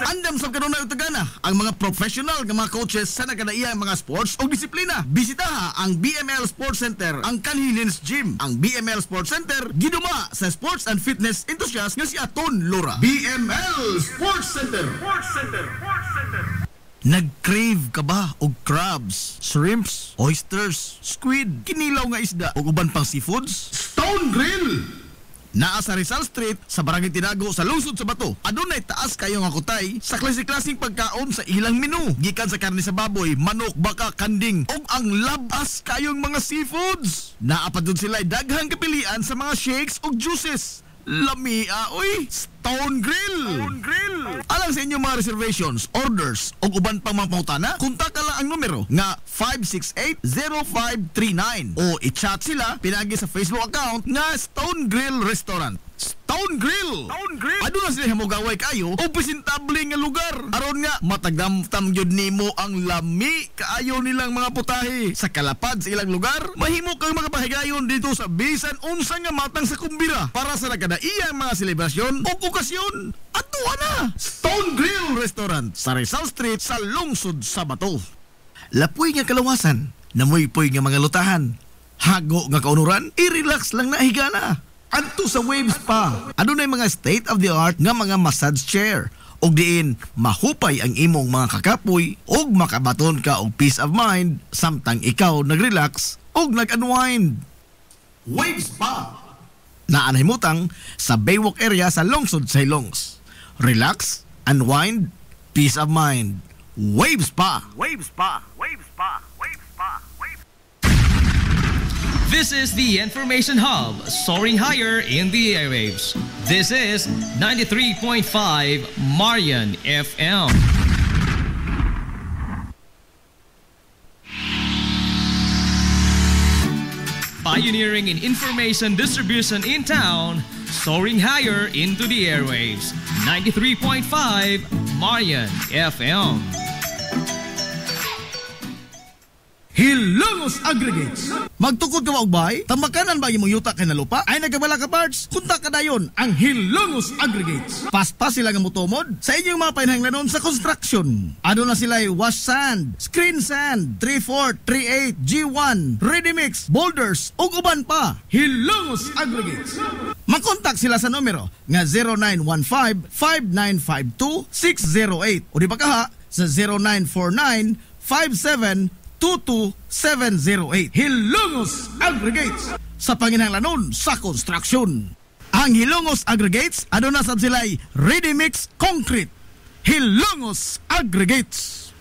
Andam sa kanunay utagana ang mga professional nga mga coaches sa nakadaiyang mga sports o disiplina. Bisitaha ang BML Sports Center, ang Kanhilins Gym. Ang BML Sports Center giduma sa sports and fitness enthusiast nga si Aton Lora. BML Sports Center. Nag-crave ka ba og crabs, shrimps, oysters, squid, kinilaw nga isda o uban pang seafoods? Stone Grill! Naa sa Rizal Street sa Barangay Tinago sa lungsod sa Bato. Adunay taas kayo nga kutay sa klase-klaseng pagkaon sa ilang menu. Gikan sa karne sa baboy, manok, baka, kanding ug ang labas kayong mga seafoods. Naa pa dun sila daghang kapilian sa mga shakes ug juices. Lamia, oy! Stone Grill. Alang sa inyong mga reservations, orders o uban pang mga pangutana, kontak lang ang numero nga 568-0539 o i-chat sila pinagi sa Facebook account nga Stone Grill Restaurant. Stone Grill. Ano na sila hamugaway kayo o presentable nga lugar. Aron nga matagdamtam gyud nimo ang lami kaayo nilang mga putahe. Sa kalapad sa ilang lugar, mahimo kang makapahigayon dito sa bisan unsa nga matang sa kumbira para sa nagkadaiyang mga selebrasyon o okasyon. Atuwa na! Stone Grill Restaurant sa Rizal Street sa lungsod sa Bato. Lapoy nga kalawasan, namoy-poy nga mga lutahan. Hago nga kaunuran, i-relax lang na higana. Adto sa Waves Spa, adunay mga state-of-the-art nga mga massage chair. Og diin, mahupay ang imong mga kakapoy og makabaton ka og peace of mind samtang ikaw nag-relax og nag-unwind. Waves Spa! Naanahimutang sa Baywalk area sa lungsod sa Ilongs. Relax, unwind, peace of mind. Waves Spa! This is the Information Hub, soaring higher in the airwaves. This is 93.5 Marian FM. Pioneering in information distribution in town, soaring higher into the airwaves. 93.5 Marian FM. Hilongos Aggregates. Magtukod ka maubay, tambakanan ba imong yuta kay na lupa? Ay nagabala ka parts, kunta ka dayon ang Hilongos Aggregates. Paspas sila nga mutumod sa inyong mga panahanglanon sa construction. Ano na sila wash sand, screen sand, 3/4, 3/8, G1, ready mix, boulders, ug uban pa. Hilongos Aggregates. Makontak sila sa numero nga 0915-5952-608 o di ba kaha sa 0949-5722-708. Hilongos Aggregates sa panginahanglanon sa construction. Ang Hilongos Aggregates, ano na sad sila'y ready mix concrete. Hilongos Aggregates.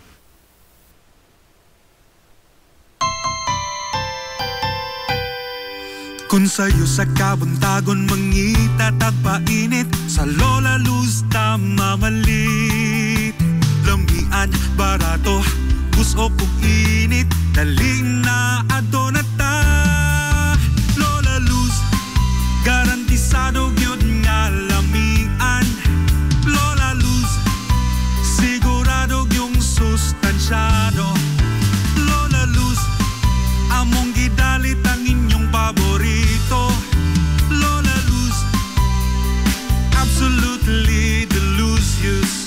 Kung sa'yo sa kabuntagon mangita tagpainit, sa Lola Luz mamalit. Lamian, barato, gusto kong init, dali na ato na ta. Lola Luz, garantisado yun nga lamian. Lola Luz, sigurado yung sustansyado. Lola Luz, among gidalit ang inyong paborito. Lola Luz, absolutely delicious.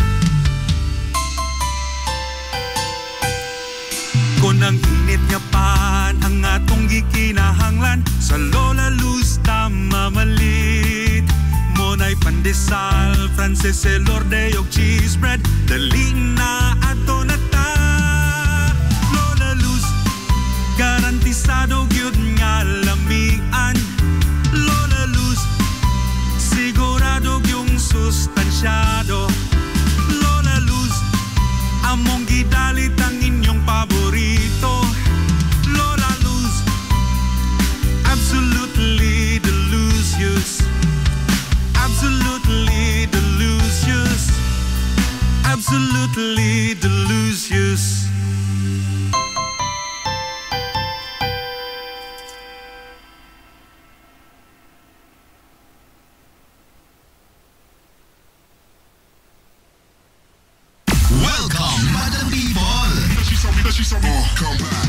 Kung ang init nga pan ang atong gikinahanglan, sa Lola Luz tamamalit. Monay pandesal, Frances elorde og cheese bread, dali na ato na ta. Lola Luz, garantisado gyud nga lamian. Lola Luz, sigurado yung sustansyado. Lola Luz, among gidalit ang inyong paborito. Lola Luz, absolutely delicious. Absolutely delicious. Absolutely delicious. Welcome, Madam People! Come back.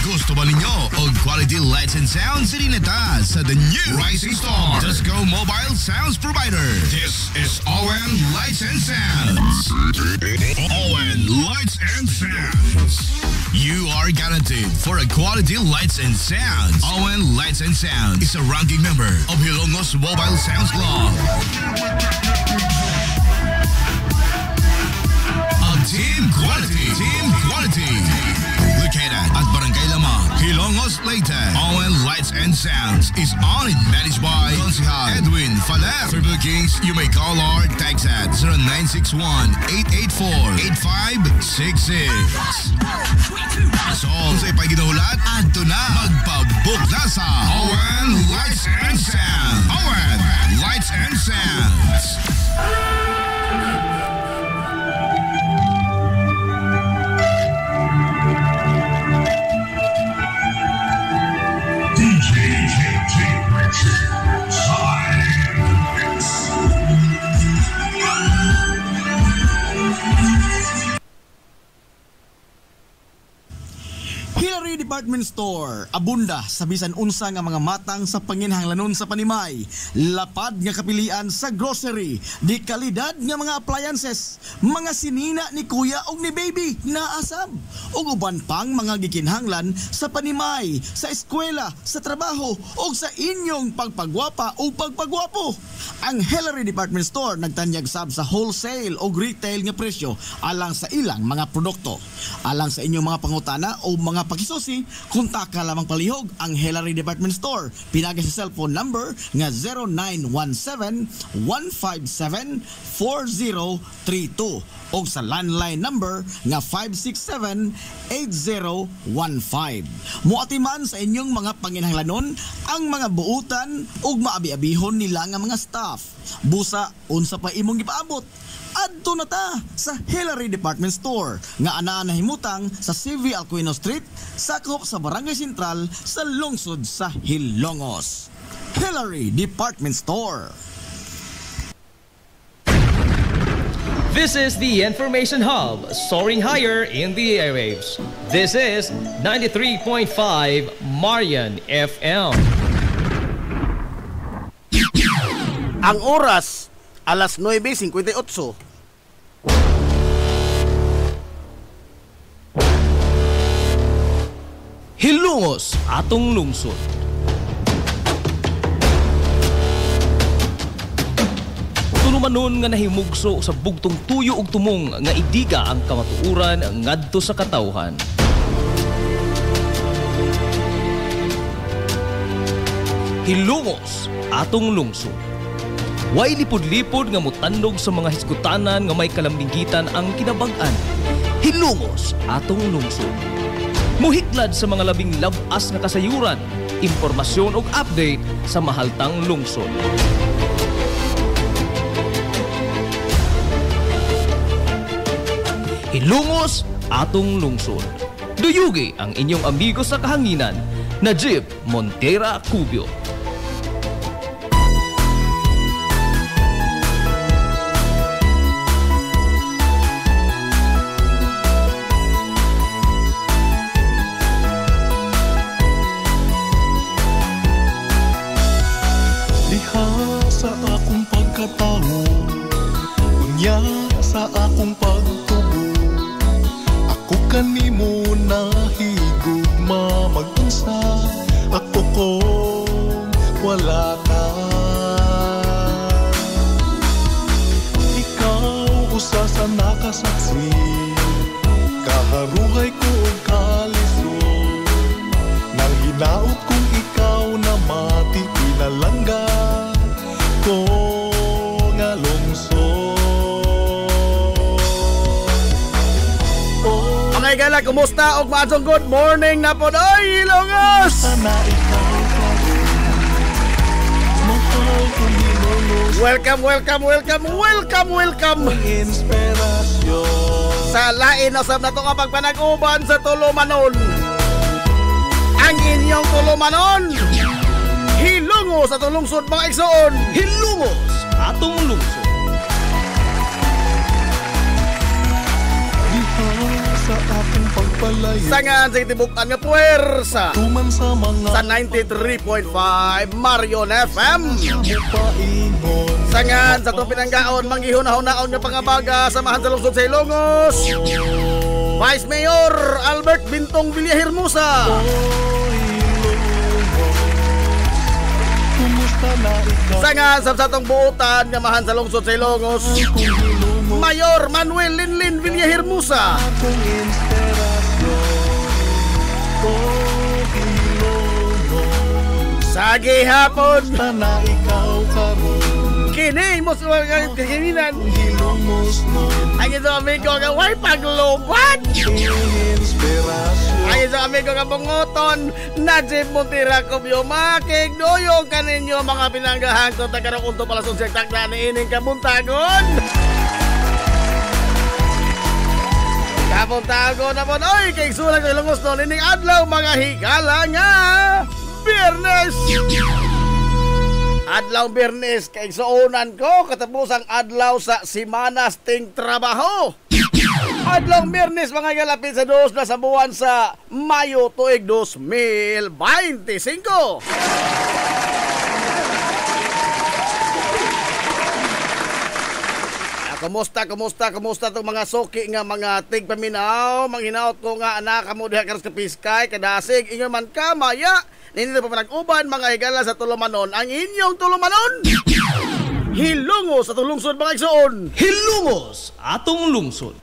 Gusto ba ninyo og quality lights and sounds sirineta sa the new Rising Star Disco Mobile Sounds Provider? This is ON Lights and Sounds. ON Lights and Sounds. You are guaranteed for a quality lights and sounds. ON Lights and Sounds is a ranking member of Hilongos Mobile Sounds Club. Team Quality. Located at Barangay Lamang, Hilongos, Leyte. ON Lights and Sounds is owned and managed by Consihal Edwin Faler. For bookings, you may call or text at 0961-884-8566. So, sa ipaginahulat, adto na magpabook na sa ON Lights and Sounds. ON Lights and Sounds. Hillary Department Store, abunda sa bisan unsa nga mga matang sa panginhanglanon sa panimay, lapad nga kapilian sa grocery, di kalidad nga mga appliances, mga sinina ni kuya og ni baby na asab, ug uban pang mga gikinhanglan sa panimay, sa eskwela, sa trabaho ug sa inyong pagpagwapa o pagpagwapo. Ang Hillary Department Store nagtanyag sab sa wholesale o retail nga presyo alang sa ilang mga produkto. Alang sa inyong mga pangutana o mga pakisusi, kontak ka lamang palihog ang Hillary Department Store. Pinagi sa cellphone number nga 0917-157-4032 o sa landline number nga 567-8015. Muatiman sa inyong mga panginhanglanon ang mga buutan ug maabi-abihon nila nga mga staff. Busa, unsa pa imong gipaabot? Adto na ta sa Hillary Department Store nga anaa nahimutang sa CV Alcuino Street, sakop sa Barangay Sentral sa lungsod sa Hilongos. Hillary Department Store. This is the Information Hub, soaring higher in the airwaves. This is 93.5 Marian FM. Ang oras, alas 9:58. Hilongos atong lungsod. Tunumanon nga nahimugso sa bugtong tuyo ug tumong nga idiga ang kamatuuran ngadto sa katawhan. Hilongos atong lungsod. Way lipod-lipod nga mutandog sa mga hiskutanan nga may kalambigitan ang kinabag-an. Hilongos atong lungsod. Muhiklad sa mga labing labas nga kasayuran, impormasyon ug update sa mahaltang lungsod. Hilongos atong lungsod. Duyugi ang inyong amigo sa kahanginan, Najib Montera Cubio. Sa akong pagkatao, unya sa akong pagtubo, ako kanimo nahigugma mag-unsa, ako kung wala ka. Ikaw usa sa nakasaksi, kaharuhay ko og kalisod, nang hinaot kong ikaw na mati pinalangga ko nga lungsod. Mga igala, kumusta? Og maadtong good morning na po. Oy, Hilongos! Sana ikaw pa rin, mahal kong Hilongos. Welcome. Inspirasyon Sa lain na sab na to nga pagpanag-uban sa Tulumanon. Ang inyong Tulumanon, Hilongos atong lungsod mga igsoon. Hilongos atong lungsod. diha sa akong pagpalayo, Sangan sa itibukan nga puwersa tuman sa mga sa 93.5 Marion FM. paingon. Sangan sa itong pinanggaon, manggihunahon-naon nga pangabaga samahan sa lungsod sa Hilongos, Vice Mayor Albert Bintong Villahermosa. Kumusta na ikaw? Sangan sa itong buutan nga mahan sa lungsod sa Hilongos, Kung Hilongos, Mayor Manuel Linlin Villahermosa. akong inspirasyon. Hilongos, Sa gihapon, sana ikaw karon. kini mo sa mga kininan. Hilongos nun, Ang isang amigo nga way paglobat. inspirasyon. Ang isang amigo nga bungoton, Najib Montera Cubio. Makigdoyong kaninyo mga pinanggahan ko tagarong unto pala sa sektak na niining kabuntagon. Kabuntagon na po. Oy, kay sulang sa Hilongos nun, ining adlaw mga higala nga Biyernes. Adlaw Biyernes, kay suunan ko katapos ang adlaw sa Simanas ting trabaho. Adlong Mirnis mga galapit sa 2 na sa buwan sa Mayo tuig 2025. Kumusta itong mga suki nga mga tigpaminaw, manghinaot ko nga anak mo diha karos ka piskay, kadasig, inyo man ka, maya, ninito pa panag-uban mga higala sa tulumanon, ang inyong tulumanon, hilungos sa tulungsod mga igsoon. Hilungos atong lungsod.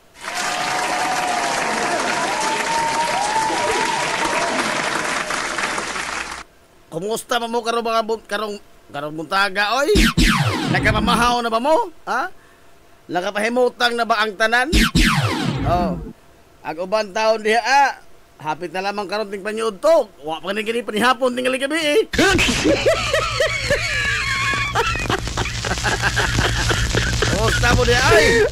Kumusta mo karong mga karong buntaga, oy? Nagkapamahaw na ba mo? Ha? Nakapahimutang na ba ang tanan? Oh. Ang uban taon diha, hapit na lamang karon ting panyud to. Wa pa ning kini panihapon tingali gabi eh. Kumusta mo diha ay?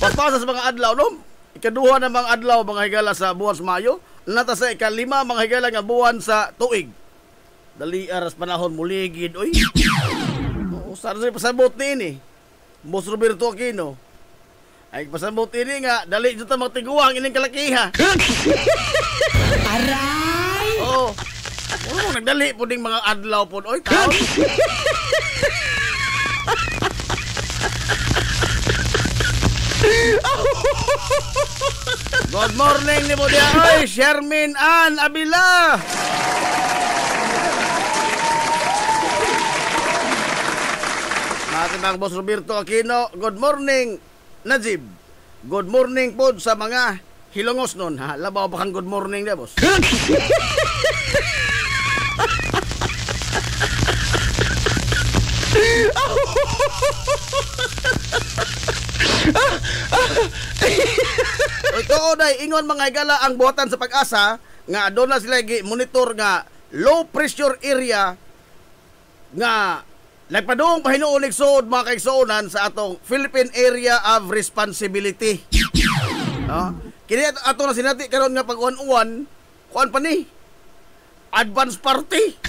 Pagpasa sa mga adlaw no? Ikaduha na mga adlaw mga higala sa buwan sa Mayo, nata sa ikalima mga higala nga buwan sa tuig. Dali aras panahon muligid oy. Oh, saan sa pasabot ni ini? Boss Roberto Aquino. Ay pasabot ini nga dali jud ta magtiguang ining kalakiha. Aray. Oh. Oh, nagdali po ding mga adlaw po oy taon. Good morning ni Budia oy, Shermin Ann Abila. Bang Boss Roberto Aquino, good morning Najib. Good morning po sa mga hilongos nun ha. Labaw pa kang good morning na boss. Ito oday ingon mga higala ang buhatan sa Pag-asa nga doon na sila monitor nga low pressure area nga nagpadung pahinuon igsoon mga kaigsuonan sa atong Philippine Area of Responsibility. No? Kini ato na sinati karon nga pag-uwan-uwan, kuan pa ni? Advance party.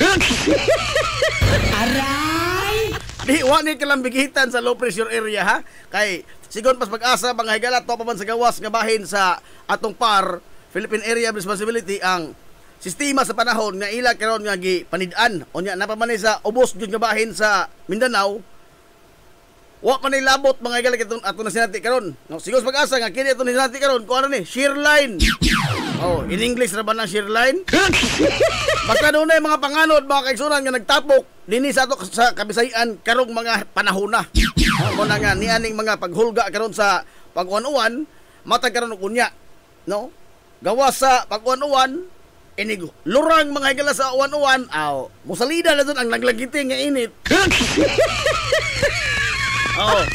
Aray! Di wa ni kalambigitan sa low pressure area ha. Kay sigon pas Pag-asa mga higala to pa man sa gawas nga bahin sa atong PAR, Philippine Area of Responsibility ang sistema sa panahon nga ila karon nga gipanid-an unya napamanay sa ubos jud nga bahin sa Mindanao. Wa pa nilabot mga higala kiton ato na sinati karon. No, sigos Pag-asa nga kini ato ni sinati karon ko ano ni shear line. Oh, in English ra ba na shear line? Basta dunay mga panganod mga kaigsunan nga nagtapok dinhi sa ato sa Kabisayan karong mga panahon na. Mo na nga nianing mga paghulga karon sa pag-uwan-uwan matag karon og unya, no? Gawas sa pag-uwan-uwan inig lurang mga higala sa uwan-uwan aw musalida na doon ang naglagiting nga init. Oh.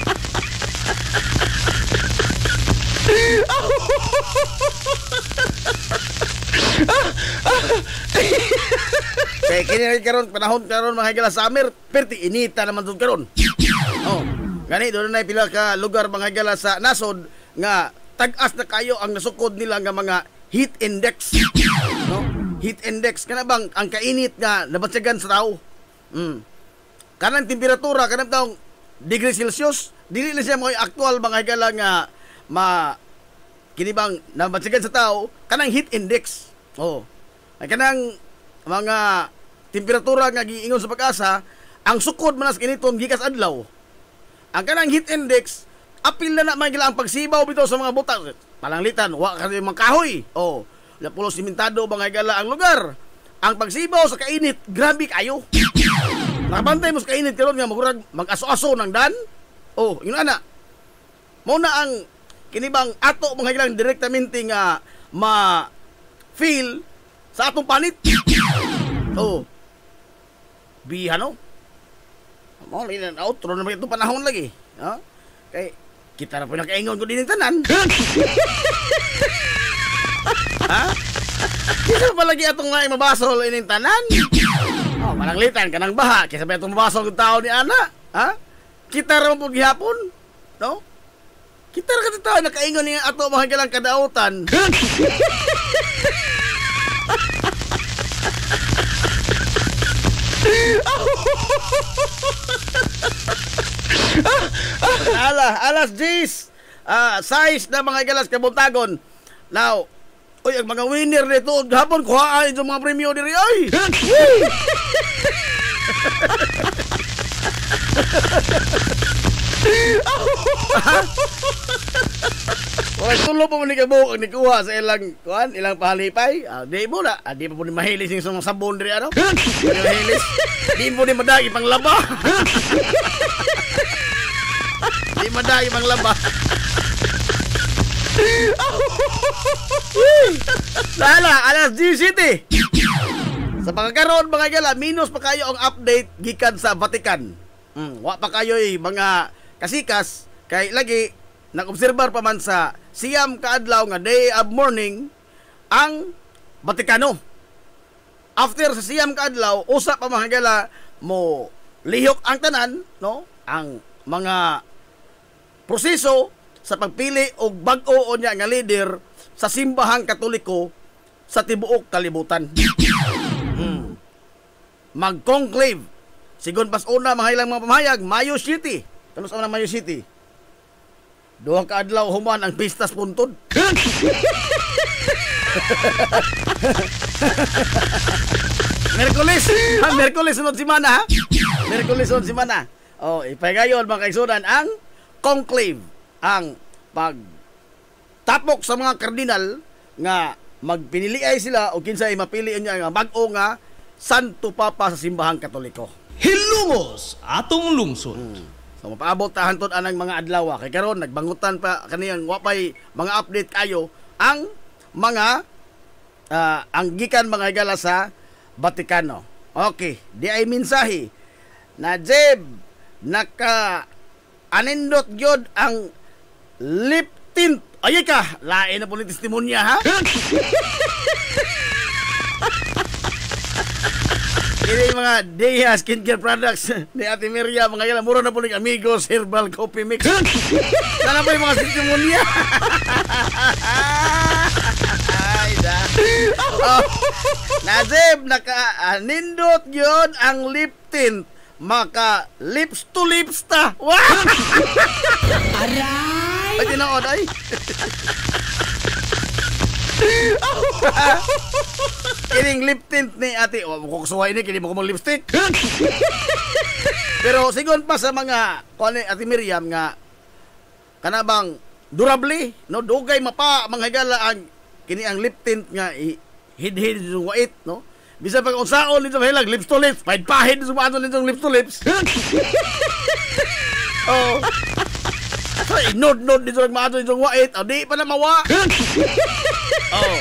Kaya kini karon panahon karon mga higala summer perti inita naman doon karon. Oh. Gani doon na pila ka lugar mga higala sa nasod nga tag-as na kayo ang nasukod nila nga mga heat index. No? Heat index kana bang ang kainit nga nabatsagan sa tao. Kanang temperatura kanang taong degree Celsius dili na siya mo aktual mga higala nga kini bang nabatsagan sa tao kanang heat index. Oh. Ay kanang mga temperatura nga giingon sa Pag-asa ang sukod man sa kiniton gikas adlaw. Ang kanang heat index apil na mga higala ang pagsibaw bitaw sa mga butang. Palanglitan, wa kasi mangkahoy. Oh, lapulos simentado mga higala ang lugar. Ang pagsibaw sa kainit, grabe kayo. Nakabantay mo sa kainit karon nga magurag mag-aso-aso ng dan. Oh, yun ana. Mo na ang kinibang ato mga higalang direktamente nga ma-feel sa atong panit. Oh. Biha no? Mo linan outro na itong panahon lagi. Ha? Kay kita na po nakaingon ko din yung tanan. Ha? Kisa pa lagi atong nga mabasol ining tanan? Oh, malanglitan ka ng baha. Kisa pa itong mabasol ng tao ni Ana? Ha? Kita rin po gihapon? No? Kita rin kasi tao nakaingon niya ato mga galang kadautan. Alas 10 size na mga higala sa kabuntagon. Now, oy, ang mga winner nito, gahapon kuhaan itong mga premyo diri ay. Wala tulo pa mo ni kabuok ni kuha sa ilang pahalipay. Di mo na, di pa po ni mahilis yung mga sabon diri ano. Di mahilis. Di mo ni madagi pang laba. Di madagi pang laba. Lala, alas 10 sa pagkakaroon mga gala, minus pa kayo ang update gikan sa Vatican. Wa pa kayo mga kasikas kay lagi nag-obserbar pa man sa siyam kaadlaw nga day of mourning ang Vaticano. After sa siyam kaadlaw, usa pa mga gala mo lihok ang tanan, no? Ang mga proseso sa pagpili og bag-o niya nga leader sa simbahang Katoliko sa tibuok kalibutan. Mag-conclave. Sigon pas una mga ilang mga pamahayag, Mayo City. Tanong sa Mayo City. Duhang kaadlaw human ang pistas puntod. Merkulis. Merkulis sunod semana ha. Merkulis sunod semana. Oh, ipagayon mga kaigsunan ang conclave, ang pagtapok sa mga kardinal nga magpinili ay sila o kinsay mapili niya nga bag-o nga Santo Papa sa simbahang Katoliko. Hilungos atong lungsod. So mapaabot ta hantud anang mga adlaw kay karon nagbangutan pa kaniyang wapay mga update kayo ang mga ang gikan mga higala sa Vaticano. Okay, di ay mensahe na Jeb naka anindot gyud ang lip tint. Ay ka, lain na po ni testimonya ha. Ini mga Deya skincare products ni Ate Maria mga gala mura na po ni Amigos Herbal Coffee Mix. Sana po yung mga testimonya. Ay da. Nazib naka-nindot yun ang lip tint. Maka lips to lips ta. Aray! Ay tinood ay. Kining lip tint ni ate, kukusuhay ni, kini mo kumang lipstick. Pero sigon pa sa mga kuan ni Ate Miriam nga kanabang durable, no, dugay mapa mga higala ang kini ang lip tint nga hid-hid yung wait, no. Bisa pag unsaon nito hilag lips to lips, pahid sumaton nitong lips to lips. Oh. Ay, nod dito nagmato nitong wait, di pa na mawa. Oh.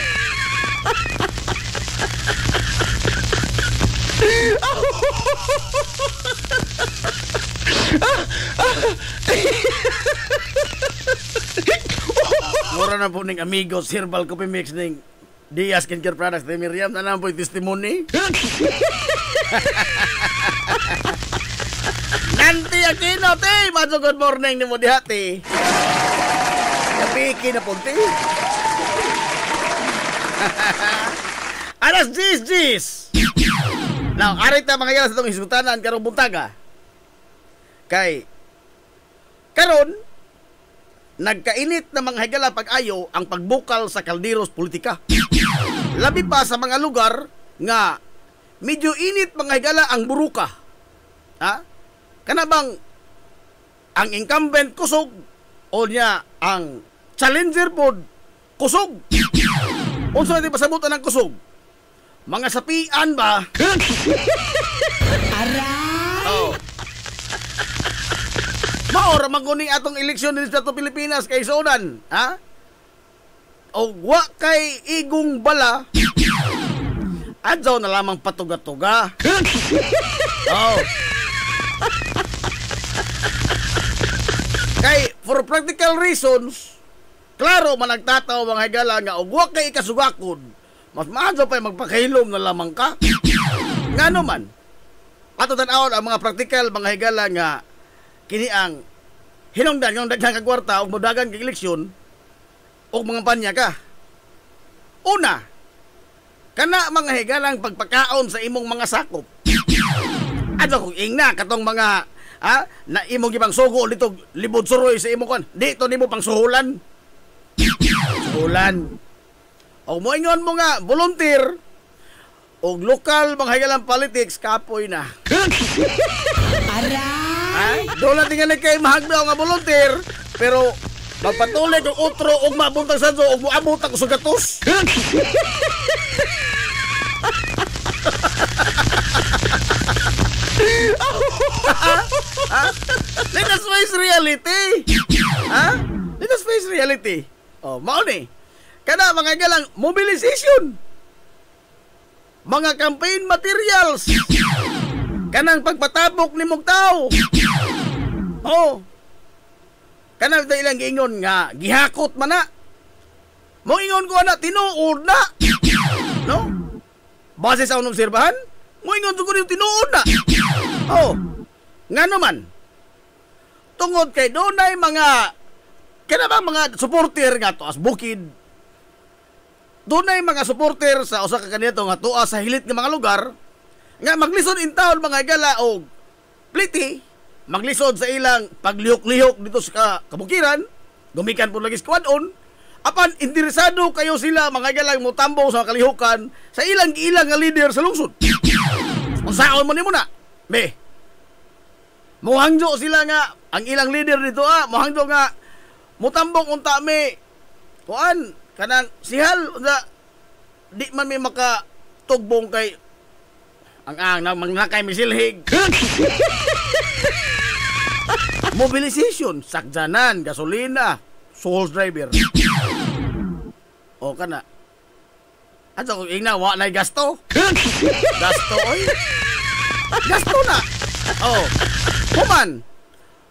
Mura na po ning Amigos Herbal Coffee Mix ning Dia Skincare Products ni Miriam na po yung testimony. Nanti Aquino, te! Maso good morning ni mo dihati. Napiki na po, te. Alas 10. Now, arit na mga yalas itong isutanan karong buntaga. Kay, karon nagkainit na mga higala pag-ayo ang pagbukal sa kalderos politika. Labi pa sa mga lugar nga medyo init mga higala ang buruka. Ha? Kanabang ang incumbent kusog o niya ang challenger pod kusog. Unsa natin pasabutan ng kusog? Mga sapian ba? Aray! Oh. Maor maguni atong eleksyon din sa Pilipinas kay Sodan, ha? O wa kay igong bala. Adzaw na lamang patuga-tuga. Oh. Kay for practical reasons, klaro man nagtataw mga higala nga og wa kay ikasugakod. Mas maadto pa magpakahilom na lamang ka. Ngano man? Ato tan-awon ang mga practical mga higala nga kini ang hinungdan yung daghang kagwarta og modagan kay eleksyon og mga panya ka. Una, kana mga higalang pagpakaon sa imong mga sakop. Ano kung ingna katong mga Na imo gibang sugo dito libod suroy sa imo kon. Dito nimo pang suhulan. Suhulan. O moingon mo nga volunteer og lokal mga higalang politics kapoy na. Doon natin nga kay mahagdaw nga volunteer pero magpatuloy yung utro og mabuntang sa og moabot ako sa gatos. Let us face reality. Let us face reality. Oh, mao ni. Kana mga galang mobilization. Mga campaign materials. Kanang pagpatabok ni mong tao. Oh. Kanang ilang giingon nga gihakot man na. Mo ingon ko na tinuod na. No? Base sa unong obserbahan, mo ingon ko yung tinuod na. Oh. Nga naman. Tungod kay donay mga kanang mga supporter nga to as bukid. Donay mga supporter sa usa ka kandidato nga tuwa sa hilit nga mga lugar nga maglisod in town mga gala og pliti, maglisod sa ilang paglihok-lihok dito sa kabukiran, gumikan po lagi squad-on, apan interesado kayo sila mga galang motambo sa kalihukan sa ilang nga leader sa lungsod. Unsaon mo nimo na? Be. Mohangjo sila nga ang ilang leader dito mohangjo nga motambong unta me kuan kanang sihal nga di man may maka tugbong kay ang mangnakay misilhig. Mobilization, sakjanan, gasolina, souls driver. O kana. Ato kung wa na gasto. Gasto oy. Gasto na. Oh. Human.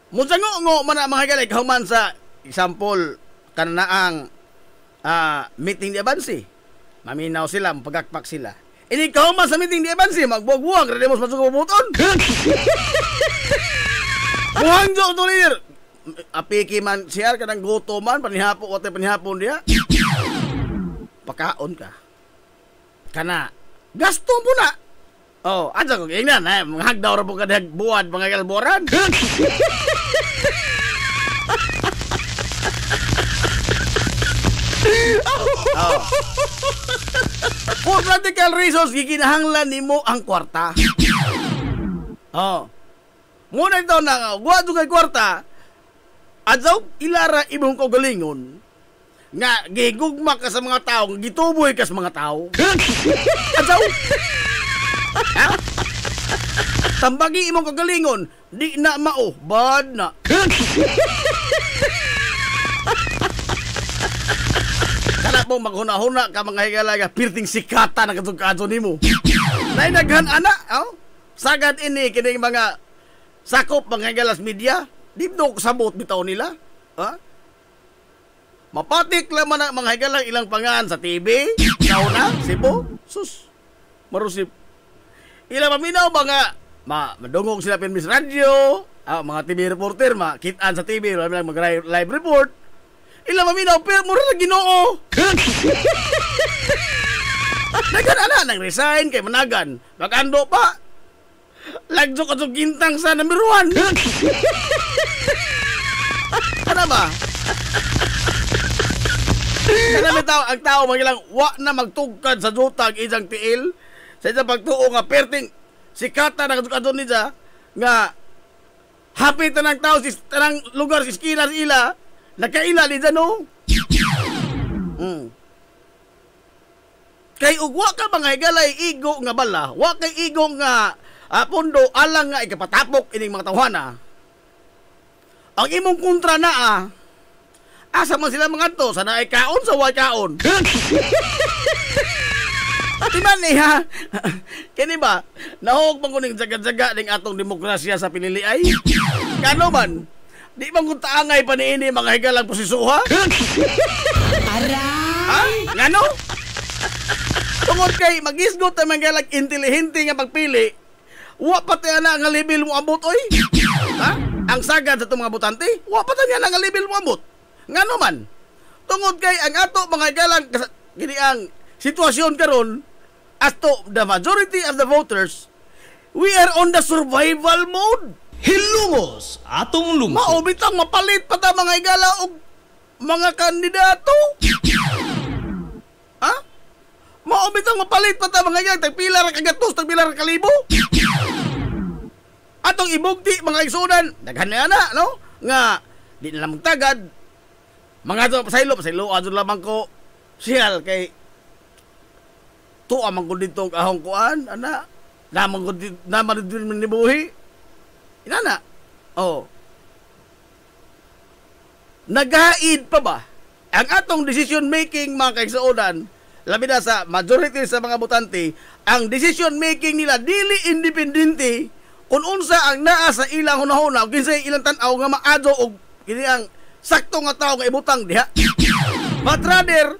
Mujango man mga galig human sa example kananaang meeting di Abansi. Maminaw sila, pagakpak sila. Ini kau mas sa meeting di Abansi, magbuwag-buwag, rede mo sa buton. Buhangjo to leader. Apiki man siya kanang goto man panihapon o panihapon dia. Pakaon ka. Kana gasto mo na. Oh, adto ko ingnan manghagdaw ra po ka buwad mga kalboran. Oh. For practical reasons, gikinahanglan nimo ang kwarta. Oh. Muna ito na, guwado kay kwarta, adzaw ilara imong kaugalingon, nga gigugma ka sa mga tao, gituboy ka sa mga tao. Adzaw. Tambagi imong kaugalingon, di na mao, bad na. Kana po maghuna-huna ka mga higalaga pirting sikata na katugkadto nimo. Nay daghan ana, sagad ini kining mga sakop mga higalas media, di do sabot bitaw nila. Mapatik laman ang mga higalang ilang pangan sa TV, sauna, Cebu, sus. Marusip. Ilang paminaw mga madungog sila pinmis radyo, mga TV reporter makitaan sa TV, mag-live report. Ilang maminaw, pero mura na Ginoo. Nagana nang resign kay managan. Magando pa. Lagjo ka gintang sa number 1. Ano ba? Kana bitaw ang tao magilang wa na magtugkad sa jutag isang tiil. Sa isang pagtuo nga perting sikata na kadto niya nga happy tanang tao si tanang lugar si skina ila. Nakaila ni Jano. Kay ugwa ka mga higalay igo nga bala, wa kay igo nga pundo alang nga ikapatapok ining mga tawhana. Ang imong kontra na asa man sila mga to, sana ay kaon sa wa kaon. Timan niya, kini ba, nahog man kuning jaga-jaga ning atong demokrasya sa piniliay? Kano man? Di bang kung taangay pa ni ini mga higalang posisuha? Aray! Ngano? Tungod kay magisgot ang mga higalang intelihente nga pagpili, wa pa tayo na nga level mo abot, oy? Ang sagad sa itong mga butante, wa pa tayo na nga level mo abot. Ngano man? Tungod kay ang ato mga higalang gini ang sitwasyon karon as to the majority of the voters, we are on the survival mode. Hilungos atong lungsod. Mao bitang mapalit pa ta mga higala og mga kandidato. Ha? Mao bitang mapalit pa ta mga higala tagpila ra kagatos, tagpila ra kalibo. Atong ibugti mga igsunan, daghan na no? Nga di na lamang tagad. Mga to pasaylo adto lamang ko siyal kay tuwa man ko dito ahong kuan ana. Naman din nibuhi. Inana. Oh. Naghaid pa ba ang atong decision making mga kaigsuonan, labi na sa majority sa mga botante, ang decision making nila dili independente kung unsa ang naa sa ilang hunahuna, kinsay ilang tan-aw nga maadto og kini ang sakto nga tawo nga ibutang diha. But rather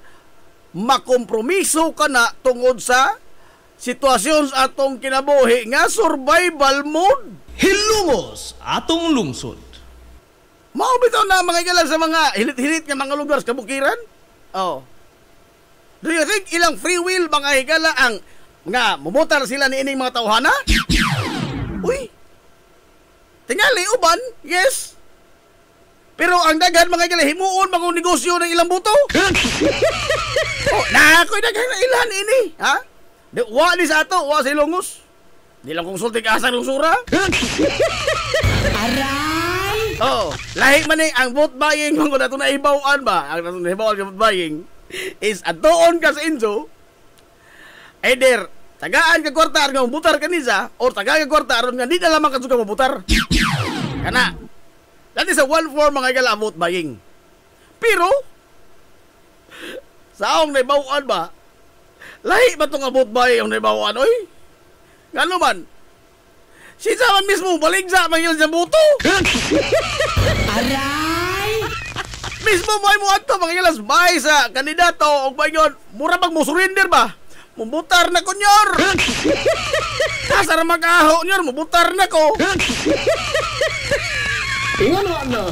makompromiso ka na tungod sa sitwasyon sa atong kinabuhi nga survival mode. Hilungos atong lungsod. Mao bitaw na mga igalan sa mga hilit-hilit nga mga lugar sa kabukiran? Oh. Do you think ilang free will mga higala ang nga mumotar sila ni ining mga tawhana? Uy. Tingali uban, yes. Pero ang daghan mga higala himuon magong negosyo ng ilang buto. Oh, nakoy daghan na ilan ini, ha? Wa ni sa ato, wa sa Ilongos. Di lang kong sulti ka sa lungsura. Aray! Oh, lahi man ang vote buying kung nato na ibawaan ba? Ang nato na ibawaan yung vote buying is atoon ka sa inso. Either tagaan ka kwarta aron nga mabutar kanisa or tagaan ka kwarta aron nga di na lamang ka mabutar. Kana. That is a one form mga igala vote buying. Pero saong na ibawaan ba? Lahi ba itong vote buying ang naibawaan, oy? Gano man? Si Sama mismo baligsa mangyal sa buto. Aray! Mismo mo ay mo ato mangyalas bay sa kandidato og bayon mura pag mo surrender ba? Mubutar na ko nyor. Kasar mag-aho nyor, mubutar na ko. Ingon na.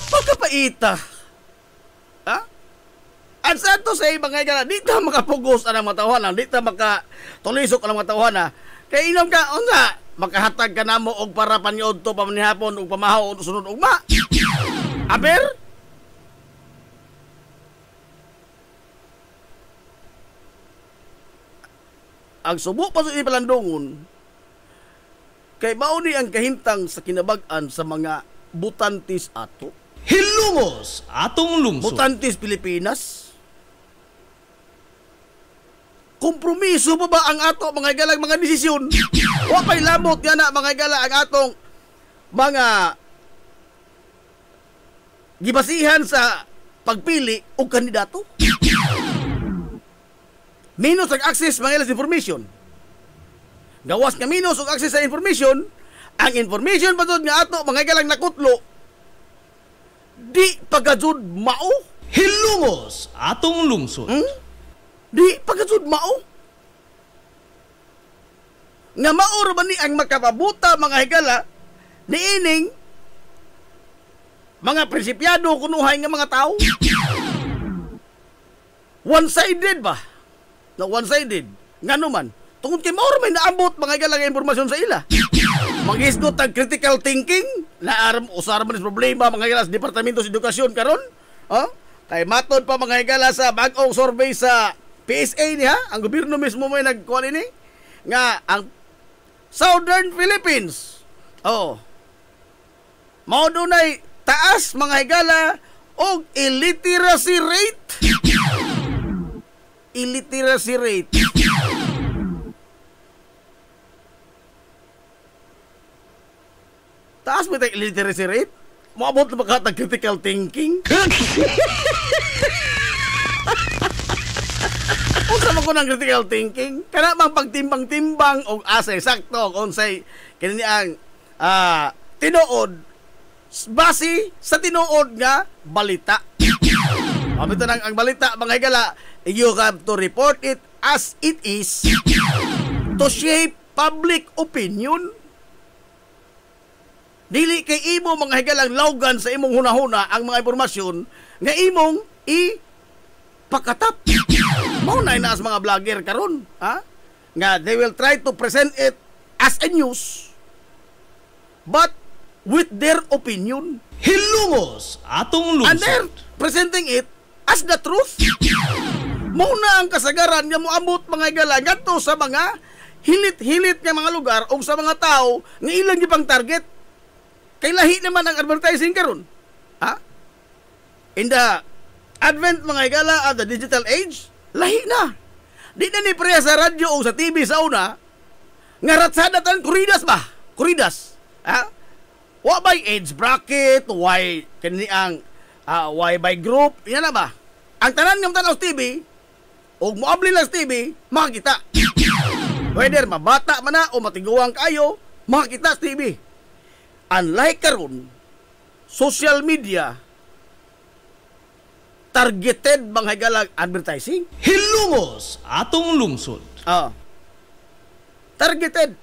Pagkapaita. Ha? At sa ito sa mga igala, di ta makapugos ang mga tawanan, di ta makatulisok ang mga tawanan. Kaya inom ka, unsa, makahatag ka na mo og para panyod to pamanihapon og pamahaw o sunod ugma. Aber? Ang subo pa sa ipalandungon, kay mauni ang kahintang sa kinabag-an sa mga butantis ato. Hilungos atong lungsod. Butantis Pilipinas. Kompromiso pa ba ang ato mga igalang mga desisyon? O pa'y lamot nga na mga igala ang atong mga gibasihan sa pagpili o kandidato? Minus ang access mga ilas information. Gawas nga minus ang access sa information, ang information pa doon nga ato mga igalang nakutlo, di pagajud mao. Hilungos atong lungsod. Di pagajud mao. Nga mao ra ba ni ang makapabuta mga higala niining mga prinsipyado kunuhay nga mga tao? One-sided ba? Na one-sided. Ngano man? Tungod kay mao ra may naabot mga higala nga impormasyon sa ila. Mag-isgot ang critical thinking na usara man is problema mga higala sa Departamento sa Edukasyon karon. Kay matod pa mga higala sa bag-ong survey sa PSA niya, ang gobyerno mismo may nagkuha ini nga ang Southern Philippines. Mao dunay taas mga higala og illiteracy rate. Illiteracy rate. Taas ba tayo illiteracy rate? Maabot na makatag critical thinking? Unsa man ko ng critical thinking? Kana mang pagtimbang-timbang og asay sakto kung say kini ang tinuod base sa tinuod nga balita. Mabito nang ang balita mga higala, you have to report it as it is to shape public opinion. Dili kay imo mga higalang lawgan sa imong hunahuna ang mga impormasyon nga imong pakatap. Mao na inaas mga vlogger karon, ha? nga they will try to present it as a news but with their opinion. Hilungos atong And they're lungsod. presenting it as the truth. Muna ang kasagaran nga moabot mga igala ngadto sa mga hilit-hilit nga mga lugar o sa mga tao nga ilang gipang target. Kay lahi naman ang advertising karon. Ha? In the advent mga igala of the digital age, lahi na. Di na ni preya sa radyo o sa TV sa una nga ratsada tan kuridas ba? Kuridas. Ha? Wa by age bracket, why kani ang why by group, yan na ba? Ang tanan ng tanaw sa TV o moabli lang sa TV, makakita. Whether mabata man na o matiguang kayo, makakita sa TV. Unlike karon, social media targeted mga higala advertising. Hilungos atong lungsod. Targeted.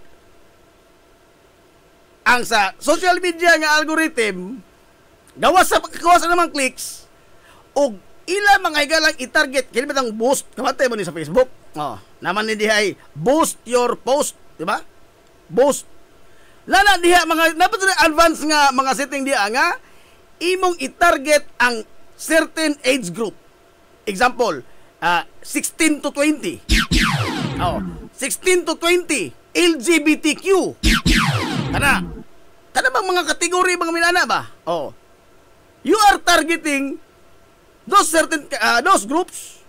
Ang sa social media nga algorithm, gawas sa namang clicks, o ila mga higalang i-target, kaya ba boost, kamatay mo ni sa Facebook? Naman ni dihay, boost your post, di ba? Boost. Lala diha, mga, dapat na advance nga mga setting diha nga, imong i-target ang certain age group. Example, 16 to 20. 16 to 20, LGBTQ. Kana bang mga kategori mga minana ba? You are targeting those certain those groups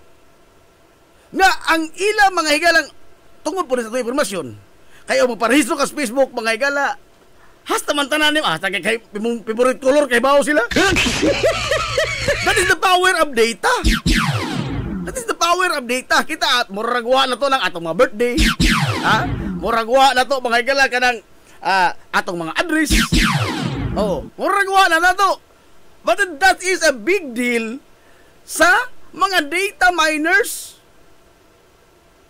nga ang ila mga higalang tungod po sa itong informasyon. Kaya magparehistro ka sa Facebook mga higala. Hasta man tanan ni kay favorite color kay bawo sila. That is the power of data. That is the power of data. Kita at muragwa na to ng atong mga birthday. Muragwa na to mga higala kanang atong mga address. Muragwa na to. But that is a big deal sa mga data miners.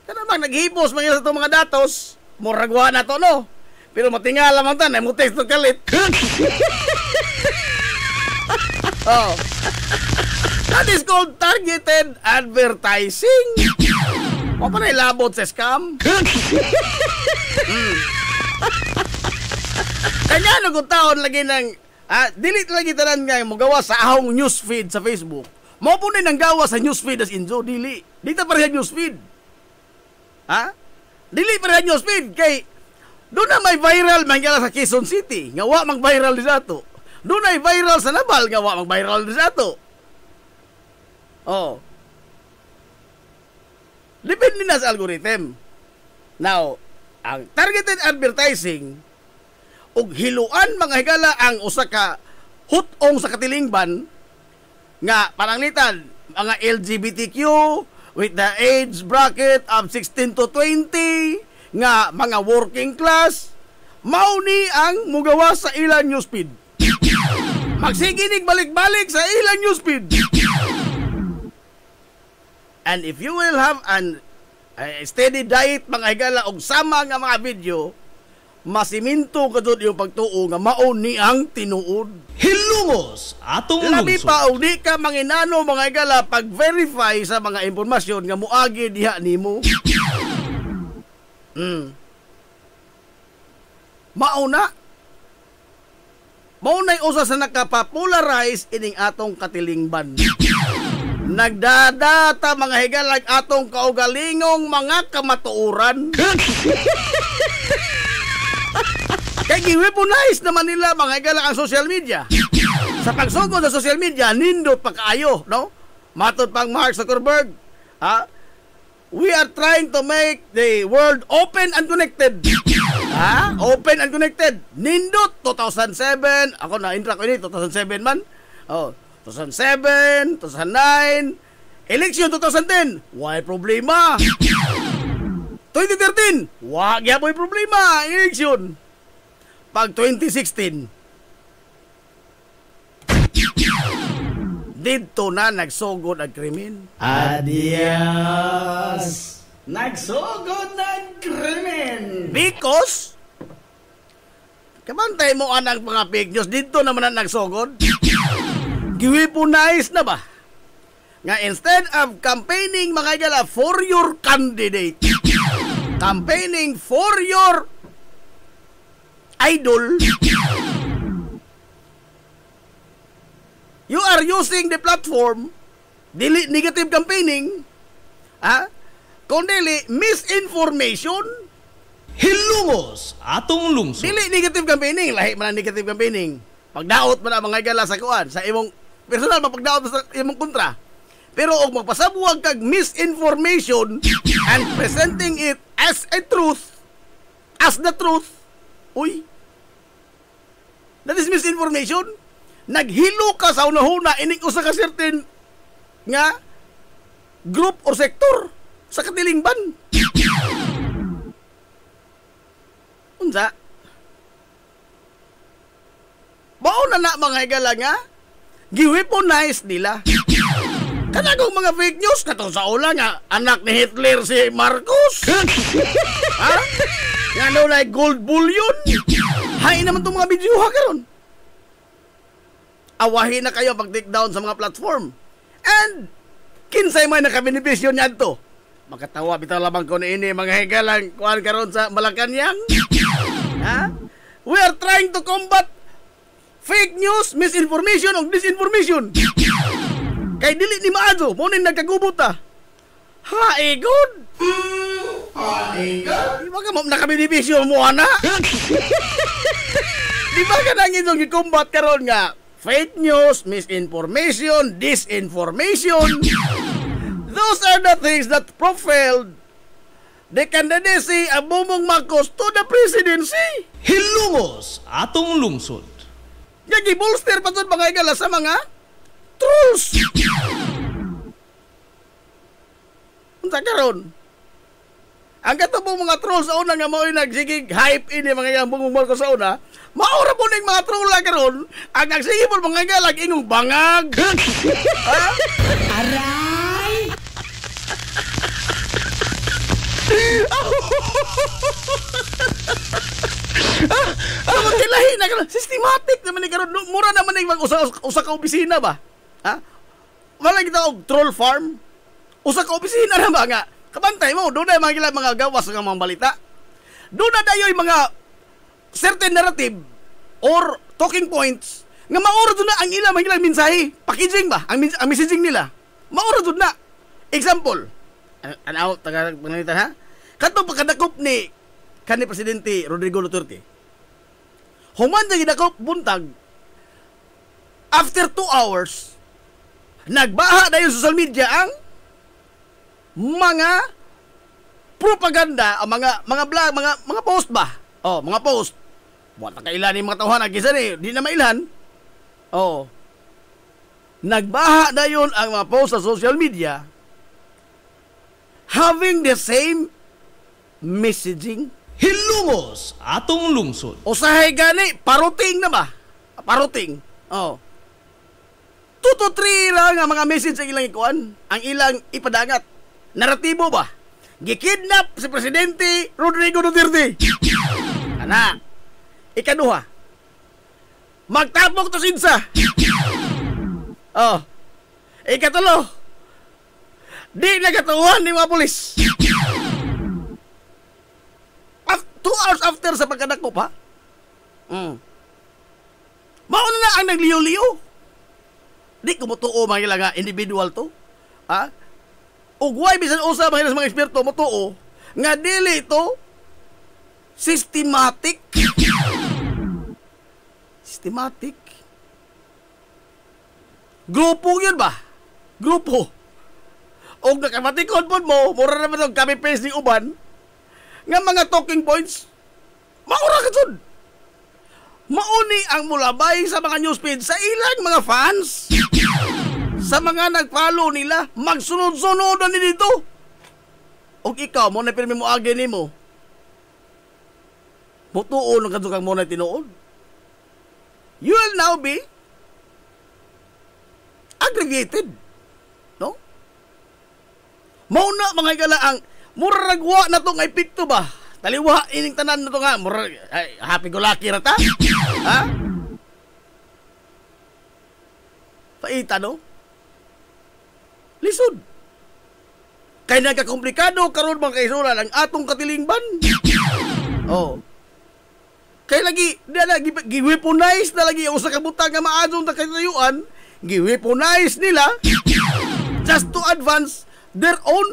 Kana bang naghipos mga sa itong mga datos, muragwa na to, no? Pero matingala man tan, ay mo text kalit. That is called targeted advertising. O pa na ilabot sa scam. Kanya nung taon lagi ng delete lagi tanan nga mo gawa sa ahong newsfeed sa Facebook. Mo po nang gawa sa newsfeed as injo dili. Dito pareha newsfeed. Dili pareha newsfeed kay doon na may viral mangyala sa Quezon City, nga wa mag-viral di sato. Doon ay viral sa Nabal, nga wa mag-viral di sato. Depende na sa algorithm. Now, ang targeted advertising ug hiluan mga higala ang usa ka hutong sa katilingban nga pananglitan mga LGBTQ with the age bracket of 16 to 20 nga mga working class mao ni ang mugawa sa ilang newsfeed. Magsiginig balik-balik sa ilang newsfeed. And if you will have a steady diet mga higala og sama nga mga video, masiminto ka doon yung pagtuo nga mao ni ang tinuod. Hilungos atong Labi lungsod. pa og di ka manginano mga higala pag-verify sa mga impormasyon nga muagi diha nimo. Mauna usa sa nakapopularize ining atong katilingban. Nagdadata mga higalag atong kaugalingong mga kamatuoran. Kaya giweaponize naman nila mga higalag ang social media. Sa pagsugod sa social media, nindot pa kaayo, no? Matod pang Mark Zuckerberg, we are trying to make the world open and connected. Open and connected. Nindot 2007. Ako na intro ko ini 2007 man. 2007, 2009, election 2010. Why problema? 2013. Wa gyapon problema election. Pag 2016 dito na nagsugod ang krimen. Adios! Nagsugod ng krimen! Because kamantay mo anang mga fake news, dito naman ang nagsugod. Giweaponize na ba? Nga instead of campaigning mga igala for your candidate, campaigning for your idol, you are using the platform, dili negative campaigning, kundi misinformation, Hilungos atong lungsod. dili negative campaigning, lahi man ang negative campaigning. Pagdaot man ang mga gala sa kuan, sa imong personal mapagdaot sa imong kontra. Pero og magpasabuwag kag misinformation and presenting it as a truth, as the truth, uy, that is misinformation. Naghilo ka sa una-una ining usa ka certain nga group or sector sa katilingban. Unsa? Mao na mga higala nga giweaponize nila. Kanagong mga fake news katong sa ula nga anak ni Hitler si Marcos. Ha? Nga daw na gold bullion. Hay naman itong mga video ha karon. Awahin na kayo pag take down sa mga platform. And kinsay may nakabenepisyo niya to. Makatawa bitaw lamang ko na ini mga higalang kuan karon sa Malacañang. Ha? We are trying to combat fake news, misinformation o disinformation. Kay dili ni maadto, mo ning nagkagubuta. Good. Di ba ka nakabenepisyo mo ana? Di ba ka nang itong i-combat karon nga fake news, misinformation, disinformation? Those are the things that propelled the candidacy of Bongbong Marcos to the presidency. Hilungos atong lungsod. Nga gibolster pa mga higala sa mga trolls. Unsa karon? Ang katubong mga trolls sa una nga mao'y nagsigig hype ini mga yang Bongbong Marcos sa una, maura po ning mga troll la karon ang nagsigig po mga higala ingong bangag. Ha? Aray! Magkilahi na karon, systematic naman ni karon, mura naman ni usa ka opisina ba? Ha? Wala kita og troll farm. Usa ka opisina na ba nga? Kabantay mo, doon na mga gawas ng mga balita. Doon na dayoy mga certain narrative or talking points nga maura doon na ang ilang mensahe. Packaging ba? Ang messaging nila. Maura doon na. Example. Ano, taga-panganitan ha? Katong pagkadakop ni Presidente Rodrigo Duterte. Human na gidakop buntag. After 2 hours, nagbaha na yung social media ang mga propaganda, mga vlog, mga post ba? Oh, mga post. Buwan na kailan ni mga tawhan, agisa di na mailan. Oh. Nagbaha na yun ang mga post sa social media having the same messaging. Hilungos atong lungsod. Usahay gani, paroting na ba? Paroting. Oh. 2 to 3 lang ang mga message ang ilang ikuan, ang ilang ipadangat. Naratibo ba? Gikidnap si Presidente Rodrigo Duterte. Ana. Ikaduha. Magtapok to sinsa. Oh. Ikatulo. Di nagatuhan ni mga pulis. 2 hours after sa pagkadakop ha? Mauna na ang nagliyo-liyo. Di kumutuo mga nga individual to. Ha? Ugway bisan usa mga eksperto mutuo nga dili ito systematic. Systematic. Grupo yun ba? Grupo. Og nakamatikon po mo, mura naman itong copy-paste ni uban, nga mga talking points, maura ka dun. Mauni ang mulabay sa mga newsfeed sa ilang mga fans. Sa mga nag-follow nila, magsunod-sunod na dito. Og ikaw, mo na pirmi mo agi ni mo. Mutuon ang kadukang mo na tinuod. You will now be aggravated. No? Mauna mga higala ang muragwa na to nga epekto ba? Taliwa ining tanan na to nga murag happy go lucky ra ta? Ha? Paita no? Lisod. Kay nagkakomplikado karon mga kaisuran ang atong katilingban. Oh. Kay lagi gi-weaponize na lagi usa ka butang nga maadong ta katayuan, gi-weaponize nila just to advance their own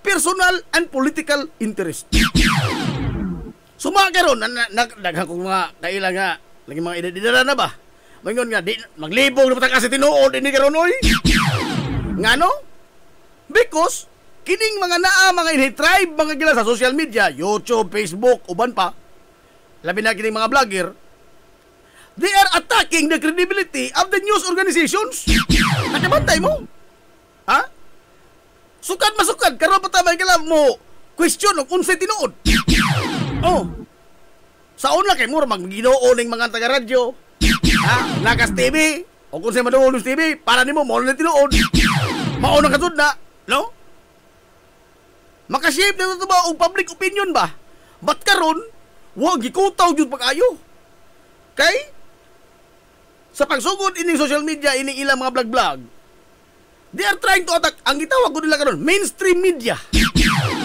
personal and political interest. Suma karon naghakong mga kaila nga lagi mga idadidara na ba? Mangon nga di maglibog na patang kasi tinuod ini karon oy. Ngano? Because kining mga naa mga ini-tribe mga gila sa social media, YouTube, Facebook, uban pa. Labi na kining mga vlogger. They are attacking the credibility of the news organizations. Nakabantay mo? Ha? Sukad masukad karon pa tamay gila mo question og unsay tinuod. Oh. Saon la kay mura magginoo ning mga taga-radyo. Ha? Nakas TV o kung sa Madulos TV para nimo mo na tinuod. Mao na kasud na, no? Makashape na ito ba og public opinion ba? Ba't karon wag gikutaw jud pag-ayo? Kay sa pagsugod ining social media ining ilang mga vlog-vlog, they are trying to attack ang gitawag ko nila karon mainstream media.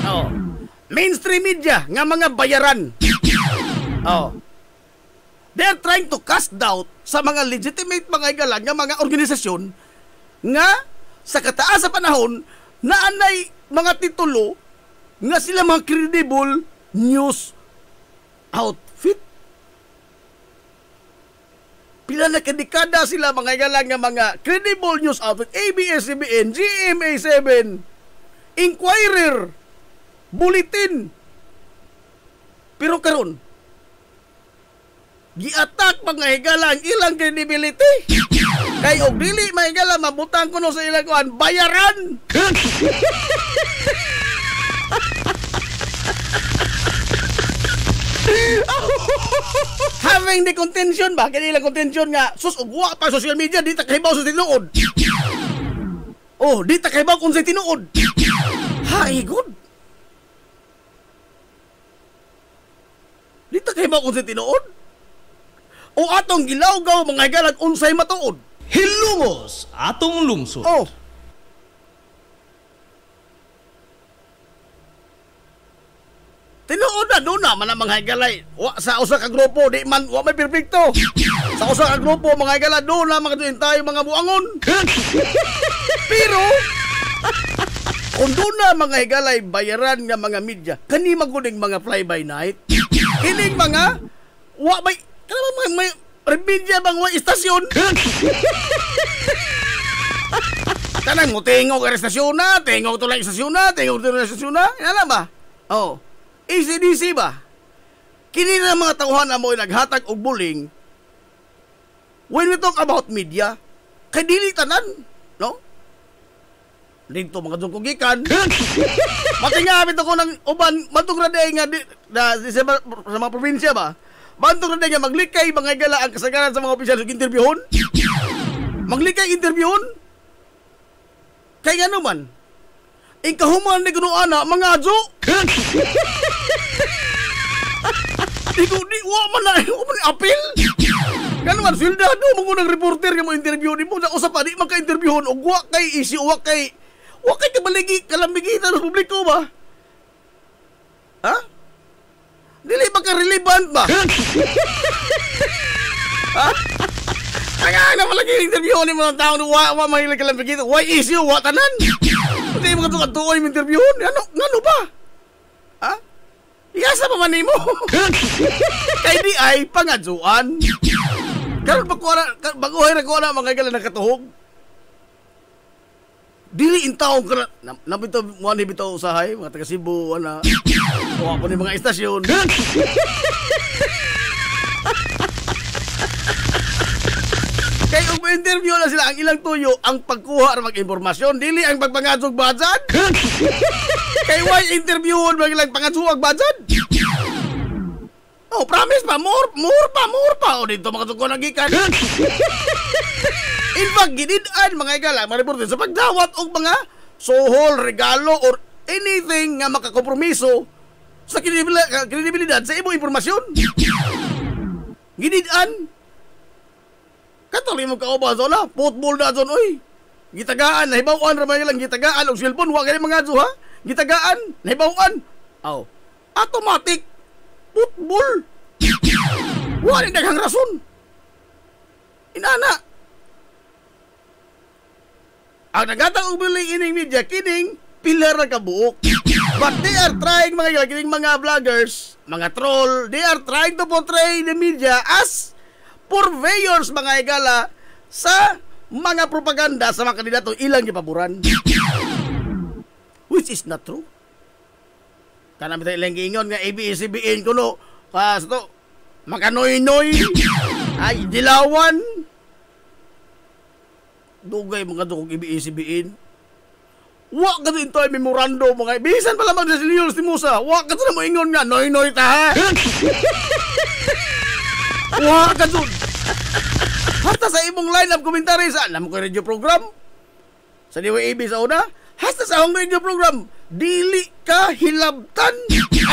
Oh. Mainstream media nga mga bayaran. Oh. They are trying to cast doubt sa mga legitimate mga igalang nga mga organisasyon nga sa kataas sa panahon na anay mga titulo nga sila mga credible news outfit. Pila na kadekada sila mga igalang nga mga credible news outfit. ABS-CBN, GMA7, Inquirer, Bulletin. Pero karon gi-attack mga higala ang ilang credibility. Kay og dili mahigala mabutang kuno sa ilang kuan bayaran. Having the contention ba kanila contention nga sus ugwa pa social media di ta kahibaw sa tinuod. Oh, di ta kahibaw kung sa tinuod. Hay good. Di ta kahibaw kung sa tinuod. O atong gilawgaw mga higalag unsay matuod. Hilumos atong lungsod. Oh. Tinuod na doon na man ang mga higalay. Sa usa ka grupo di man wa may perfecto. Sa usa ka grupo mga higalay doon na mga tayo mga buangon. Pero kung doon na mga higalay bayaran nga mga media, kani maguning mga fly by night. Kining mga wa may kanang may media bang wa istasyon. Kanang mo tingog ang istasyon na, tingog tulay istasyon na, tingog tulay istasyon na. Yan ba? Oh. ACDC ba? Kini na mga tauhan na mo naghatag og bullying. When we talk about media, kay dili tanan, no? Dito mga dungkugikan. Matingamit ako ng uban, matong raday nga sa mga probinsya ba? Matong raday nga maglikay mga gala ang kasagaran sa mga opisyal sa interviewon. Maglikay interviewon. Kay nga naman, ikahuman ni kuno ana mga adso. Di wa man apil. Ganun sildado mo nang reporter nga mo interview ni mo na usap pa di man ka interviewon og wa kay issue wa kay kabaligi kalambigitan sa publiko ba? Ha? Dili ba ka relevant ba? Ha? Kaya na malagi interview ni mga tao wa mahilig kalambigitan. Why issue wa tanan? Hindi mo ka tukoy mo interview. Ano ba? Ha? Iyasa pa man mo. Kay di ay pangadzuan. Karon baguhay na ko na mga gala nakatuhog. Dili intaw ka na nabito mo ni bitaw usahay mga taga Cebu ana. Wa po ni mga istasyon. Kay og interview na sila ang ilang tuyo ang pagkuha ra mag-impormasyon dili ang pagpangadzog budget. Kay why interviewon ba ilang pangadzog budget? Oh, promise pa more pa o dito mga tugon nagikan. In fact, gidid-an mga igala mga reporter sa pagdawat og mga sohol, regalo or anything nga makakompromiso sa kredibilidad sa imong impormasyon. Gidid-an katuli mo kauban sa na, football na zon, oy. Gitagaan, nahibawan ra mga ilang gitagaan, og cellphone, huwag kayo mga adso, ha? gitagaan, naibawaan. Aw, automatic football. Wa ni daghang rason. Inana. Ang nagatang ubuling ining media kining pilar na kabuok. But they are trying mga kining mga vloggers, mga troll, they are trying to portray the media as purveyors mga higala sa mga propaganda sa mga kandidato ilang gipaboran. Which is not true. Kana bitay ilang giingon nga ABS-CBN kuno sa to makanoy-noy ay dilawan. Dugay mga dukog ABS-CBN. Wa ka din tayo memorando mga bisan pala mag sa Leon Musa. Wa ka na mo ingon nga noy-noy ta ha. Wa ka dun. Hasta sa imong line-up commentary sa alam ko radio program sa DWAB sa una, hasta sa akong radio program dili ka hilabtan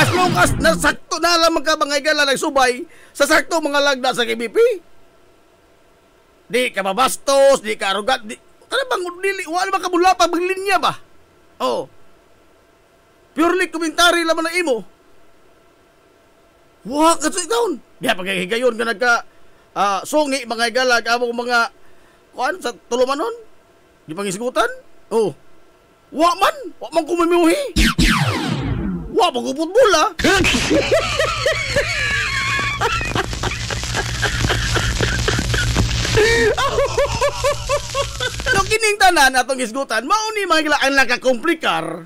as long as nasakto na lang ka mga igala nagsubay sa sakto mga lagda sa KBP. Di ka mabastos, di ka arugat, di kana bang dili wala ba ka mula pa linya ba? Oh. Purely commentary lamang na imo. Wa ka down. Diya paghigayon ka nagka songi mga igalag among mga kuan sa tulumanon. Di pangisgutan. Oh. Wa man kumimuhi. Wa paguputbol ah. No kining tanan atong isgutan mao ni mga ang nakakomplikar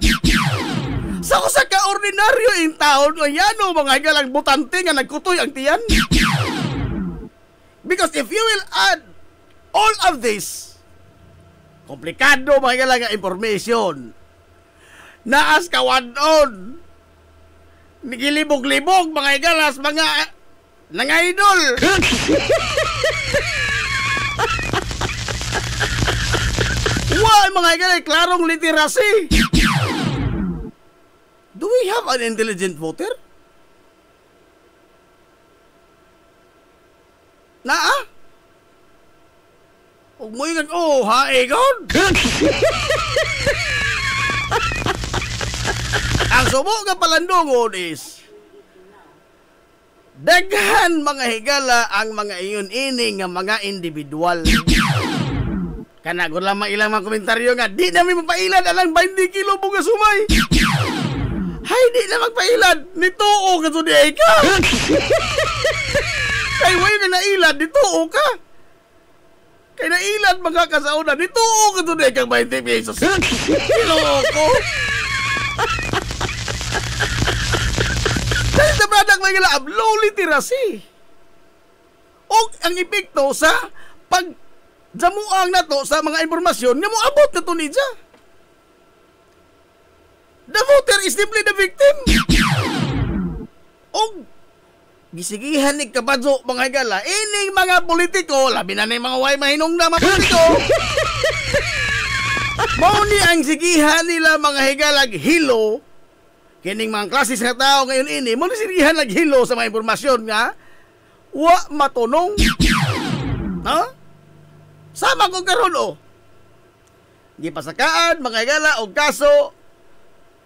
sa usa ka ordinaryo in taon o yano mga higalang butante nga nagkutoy ang tiyan. Because if you will add all of this komplikado mga higalang nga information naas kawadon nigilibog-libog mga higalas mga idol. Why mga higalay klarong literacy? Do we have an intelligent voter? Naa? Huwag mo yung haegon? Ang subo nga palandungon is daghan mga higala ang mga iyon ining nga mga individual. Kana gud lamang ilang mga komentaryo nga di namin mapailad alang 20 kilo buga sumay. Hay di na magpailad nituo ka to di ka. Kay way ka nailad nituo ka. Kay nailad mga kasauna nituo ka to di ka 20 pesos. Kilo ko. Dahil sa product may galaab low literacy. O ang epekto sa jamuang na to sa mga impormasyon nga mo abot na to nidya. The voter is simply the victim. O gisigihan ni kabadyo mga higala ining mga politiko labi na mga way mahinong na mga politiko. Mao ni ang sigihan nila mga higala hilo kining mga klases nga tao ngayon ini mo ni sigihan hilo sa mga impormasyon nga wa matunong. Ha? Sama ko karon o. Gipasakaan mga higala og kaso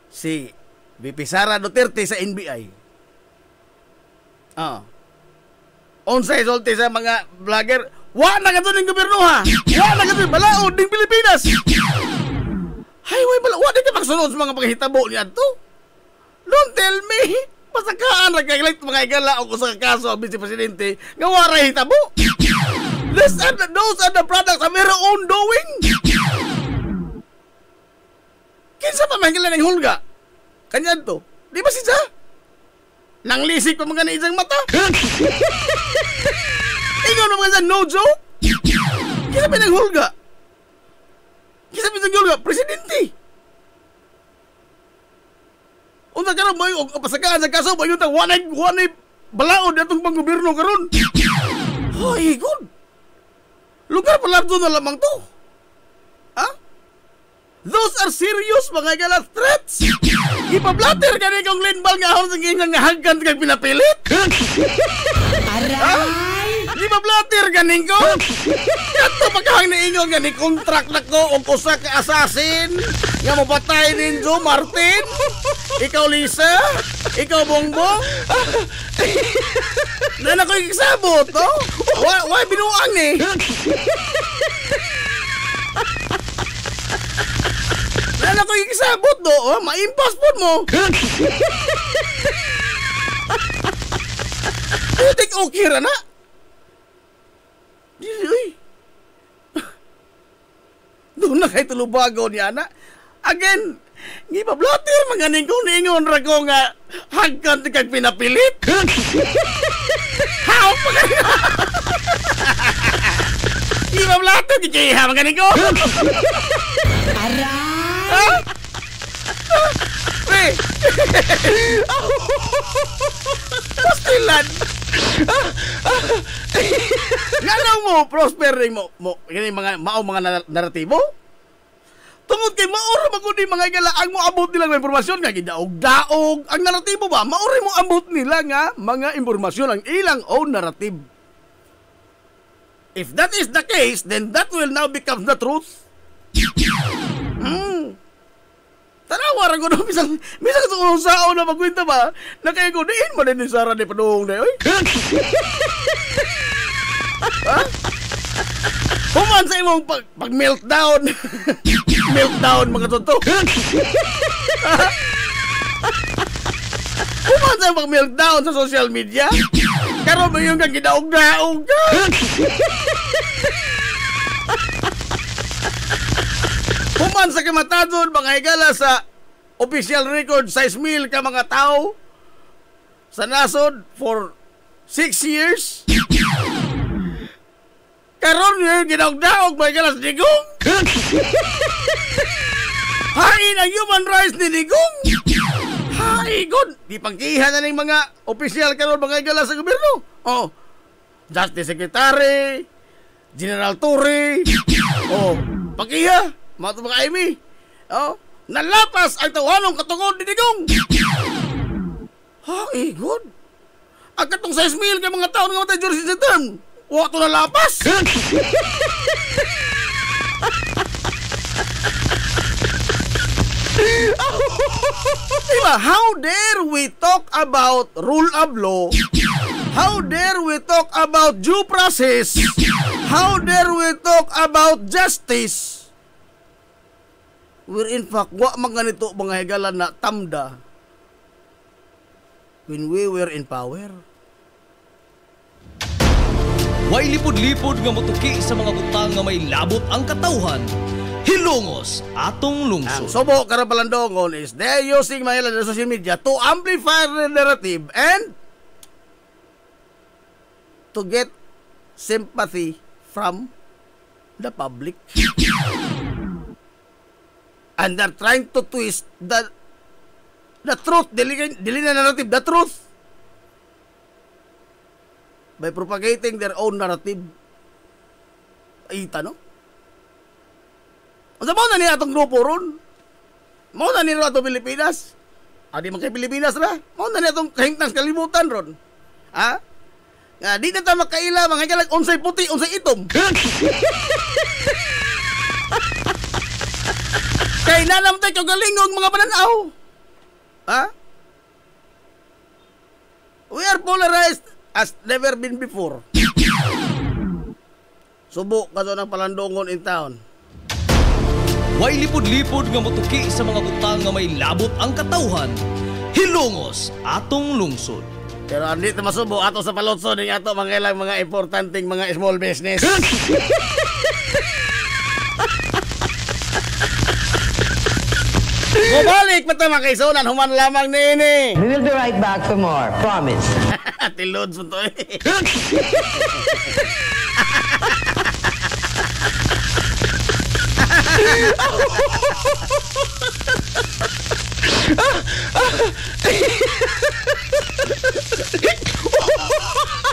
si VP Sara Duterte sa NBI. Unsay sulti sa mga vlogger, wa na kadto ning gobyerno ha. Wa na kadto balaod ning Pilipinas. Hay way bala, wa di magsunod sa mga paghitabo niya to. Don't tell me. Pasakaan ra kay mga higala og usa ka kaso ang Vice Presidente nga wa ra hitabo. Those are the products of their own doing. Kinsa pa mahingala ng hulga? Kanyan to. Di ba siya? Nang lisik pa mga naisang mata. Ikaw na mga no joke? Kinsa pa ng hulga? Kinsa pa ng hulga? Presidente. Unsa ka mo yung pasakaan sa kaso, ba yung wanay balaod na itong pang-gobyerno karon. Ay, good. Lugar pala doon na lamang to. Ha? Those are serious mga higala threats. Ipablatter ka na ikong linbal nga ahon sa gingang nga hagkan kag pinapilit. Aray! Gibablatir ganing ko. Kato pagkahang naingon gani contract na ko og usa ka assassin nga mapatay din Joe Martin. Ikaw Lisa, ikaw Bongbong. Na ko ikisabot, no? Why binuang ni? Na ko ikisabot, do. Ma-impas po mo. Putik okay ra na. Dili. Doon na kay tulubago ni ana. Again, gipablatir maganing kong niingon ra ko nga hagkan ti kag pinapilit. How pa kaya? Gipablatir di kaya maganing ko. Aray! Weh! Pastilan! Nganaw mo, prosper rin mo, kini mga mao mga naratibo? Tungod kay maura magudi mga igala ang mo abot nila ng impormasyon nga gidaog-daog ang naratibo ba? Maura mo abot nila nga mga impormasyon ang ilang own narrative. If that is the case, then that will now become the truth. Tanawa ra ko no bisang sa na magkwenta ba na kay ko diin man ni Sara ni padung na oy. Ha? Human sa imong pag meltdown. Meltdown mga toto. Human sa imong pag meltdown sa social media. Karon ba yung kang gidaog-daog ka? Human sa kamatadon, mga higala sa official record, 6,000 ka mga tao sa nasod for 6 years. Karon yung ginaog-daog, mga higala sa Digong. Hain ang human rights ni Digong. Hain, good. Di pangkihan na ng mga official karon, mga higala sa gobyerno. Oh, Justice Secretary, General Torre, oh, pangkihan. Mato mga Amy, nalapas ang tawanong katungod ni Digong. Good. Ang katong 6,000 ka mga taon nga matay jurisdiction system. Wato nalapas. Diba, how dare we talk about rule of law? How dare we talk about due process? How dare we talk about justice? We're in fact, wa man ganito mga higala na tamda when we were in power. Way lipod-lipod nga motuki sa mga butang nga may labot ang katawhan. Hilongos atong lungsod. Ang subo karon palandongon is they're using mga ilan social media to amplify the narrative and to get sympathy from the public. And they're trying to twist the truth, dili na narrative, the truth, by propagating their own narrative. Ita, no? Ano mo na niya itong grupo ron? Mo na niya itong Pilipinas? Di man kay Pilipinas ra? Mo na niya itong kahingtang kalimutan ron? Ha? Nga, di na tayo makaila, mga kalag, unsay puti, unsay itom. Kay nalamtay ko galingog mga pananaw. Ha? We are polarized as never been before. Subo ka doon ang palandongon in town. Way lipod-lipod nga motuki sa mga butang nga may labot ang katawhan. Hilongos atong lungsod. Pero andit na masubo ato sa palotso ng ato mga importanteng mga small business. Bumalik pa tayo mga kaisunan, human lamang nini. We will be right back for more. Promise. Tilod sa to eh.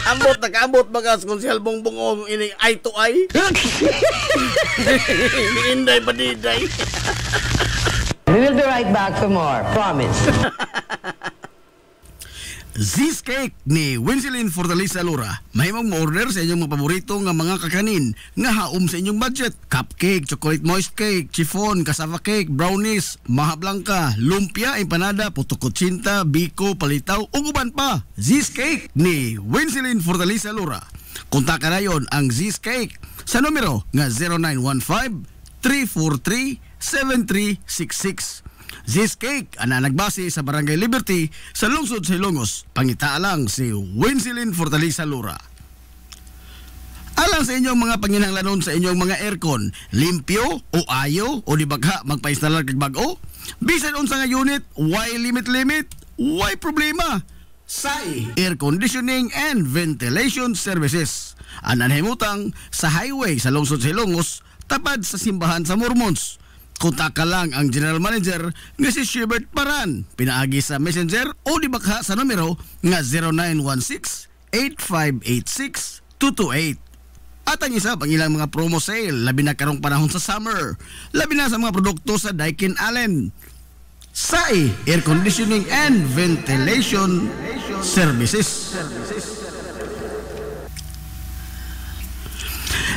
Ambot na kaambot bagas kung si Halbongbong o ining eye to eye. Inday badiday. We will be right back for more. Promise. Cheesecake ni Winsilin Fortaleza Lura. Mahimong mo-order sa inyong mga paborito nga mga kakanin nga haom sa inyong budget. Cupcake, chocolate moist cake, chiffon, cassava cake, brownies, maha blanca, lumpia, empanada, puto kutsinta, biko, palitaw, ug uban pa. Cheesecake ni Winsilin Fortaleza Lura. Kontakan na yon ang Cheesecake sa numero nga 0915-343-7366. Cheesecake ana nagbase sa Barangay Liberty sa lungsod sa Ilongos. Pangitaa lang si Winsilin Fortaleza Lura. Alang sa inyong mga panginahanglanon sa inyong mga aircon, limpyo o ayo o di bagha magpa-installer kag bag-o, bisan unsa nga unit, why limit, why problema? SAI Air Conditioning and Ventilation Services. Ananhimutang sa highway sa lungsod sa Ilongos, tapad sa simbahan sa Mormons. Kontak ka lang ang General Manager nga si Shebert Paran. Pinaagi sa Messenger o di bakha sa numero nga 0916-8586-228. At ang isa pang ilang mga promo sale, labi na karong panahon sa summer, labi na sa mga produkto sa Daikin Allen. SAI Air Conditioning and Ventilation Services.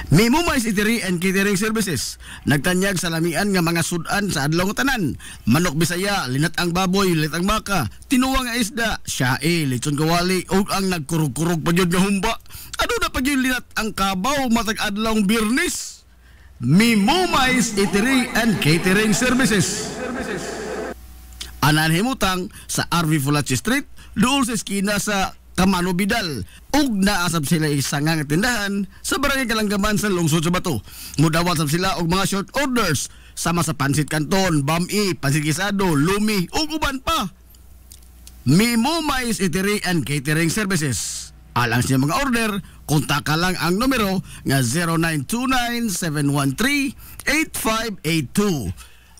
Mimumais Eatery and Catering Services. Nagtanyag sa lamian nga mga sudan sa adlaw nga tanan. Manok Bisaya, linat ang baboy, linat ang baka, tinuwa nga isda, syae, lechon kawali, o ang nagkurug-kurug pa yun nga humba. Ano na pa yun linat ang kabaw matag adlawng Birnis? Mimumais Eatery and Catering Services. Ananhimutang sa RV Fulachi Street, doon sa eskina sa Kamano Bidal, ug naasab sila isang nga tindahan sa Barangay Kalanggaman sa lungsod sa Bato. Mudawat sab sila og mga short orders sama sa pansit canton, bami, pansit gisado, lumi ug uban pa. Mimumais Eatery and Catering Services. Alang sa mga order, kontak lang ang numero nga 0929-713-8582.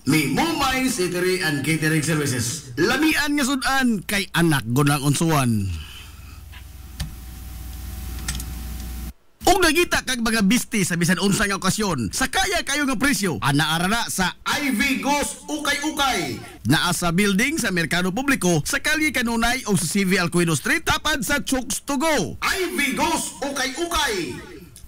Mimumais Eatery and Catering Services. Lamian nga sudan kay anak gunang unsuan. Kung nagita kag mga bisti sa bisan unsa nga okasyon, sa kaya kayo nga presyo, anaara na sa Ivy Ghost Ukay-Ukay. Naa sa building sa Merkado Publiko sa Kalye Kanunay o sa CV Alcuino Street, tapad sa Chooks to Go. Ivy Ghost Ukay-Ukay.